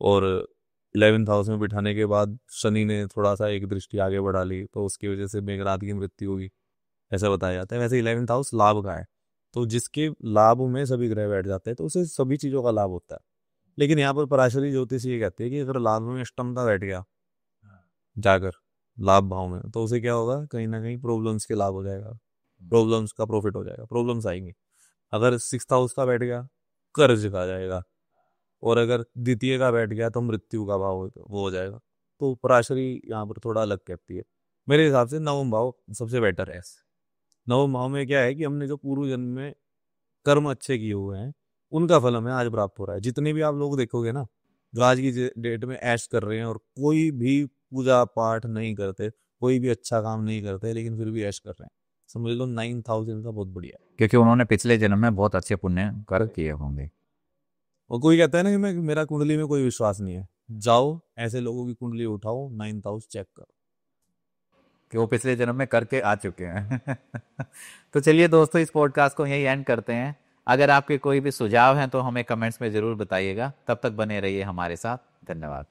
और 11th हाउस में बिठाने के बाद शनि ने थोड़ा सा एक दृष्टि आगे बढ़ा ली, तो उसकी वजह से मेघनाद की मृत्यु होगी, ऐसा बताया जाता है। वैसे 11th हाउस लाभ का है, तो जिसके लाभ में सभी ग्रह बैठ जाते हैं तो उसे सभी चीजों का लाभ होता है। लेकिन यहाँ पर पराशरी ज्योतिष ये कहते हैं कि अगर लाभ में अष्टमता बैठ गया जाकर लाभ भाव में, तो उसे क्या होगा, कहीं ना कहीं प्रॉब्लम्स के लाभ हो जाएगा, प्रॉब्लम्स का प्रॉफिट हो जाएगा, प्रॉब्लम्स आएंगी। अगर 6th हाउस का बैठ गया, कर्ज का जाएगा, और अगर 2य का बैठ गया तो मृत्यु का भाव वो हो जाएगा। तो पराशरी यहाँ पर थोड़ा अलग कहती है। मेरे हिसाब से 9वां भाव सबसे बेटर है। 9वें भाव में क्या है कि हमने जो पूर्व जन्म में कर्म अच्छे किए हुए हैं उनका फल हमें आज प्राप्त हो रहा है। जितने भी आप लोग देखोगे ना जो आज की डेट में ऐश कर रहे हैं और कोई भी पूजा पाठ नहीं करते, कोई भी अच्छा काम नहीं करते, लेकिन फिर भी ऐश कर रहे हैं, समझ लो 9000 का बहुत बढ़िया है, क्योंकि उन्होंने पिछले जन्म में बहुत अच्छे पुण्य कर किए होंगे। और कोई कहता है ना कि मेरा कुंडली में कोई विश्वास नहीं है, जाओ ऐसे लोगों की कुंडली उठाओ, 9th हाउस चेक करो कि वो पिछले जन्म में करके आ चुके हैं। तो चलिए दोस्तों, इस पॉडकास्ट को यही एंड करते हैं। अगर आपके कोई भी सुझाव हैं तो हमें कमेंट्स में ज़रूर बताइएगा। तब तक बने रहिए हमारे साथ। धन्यवाद।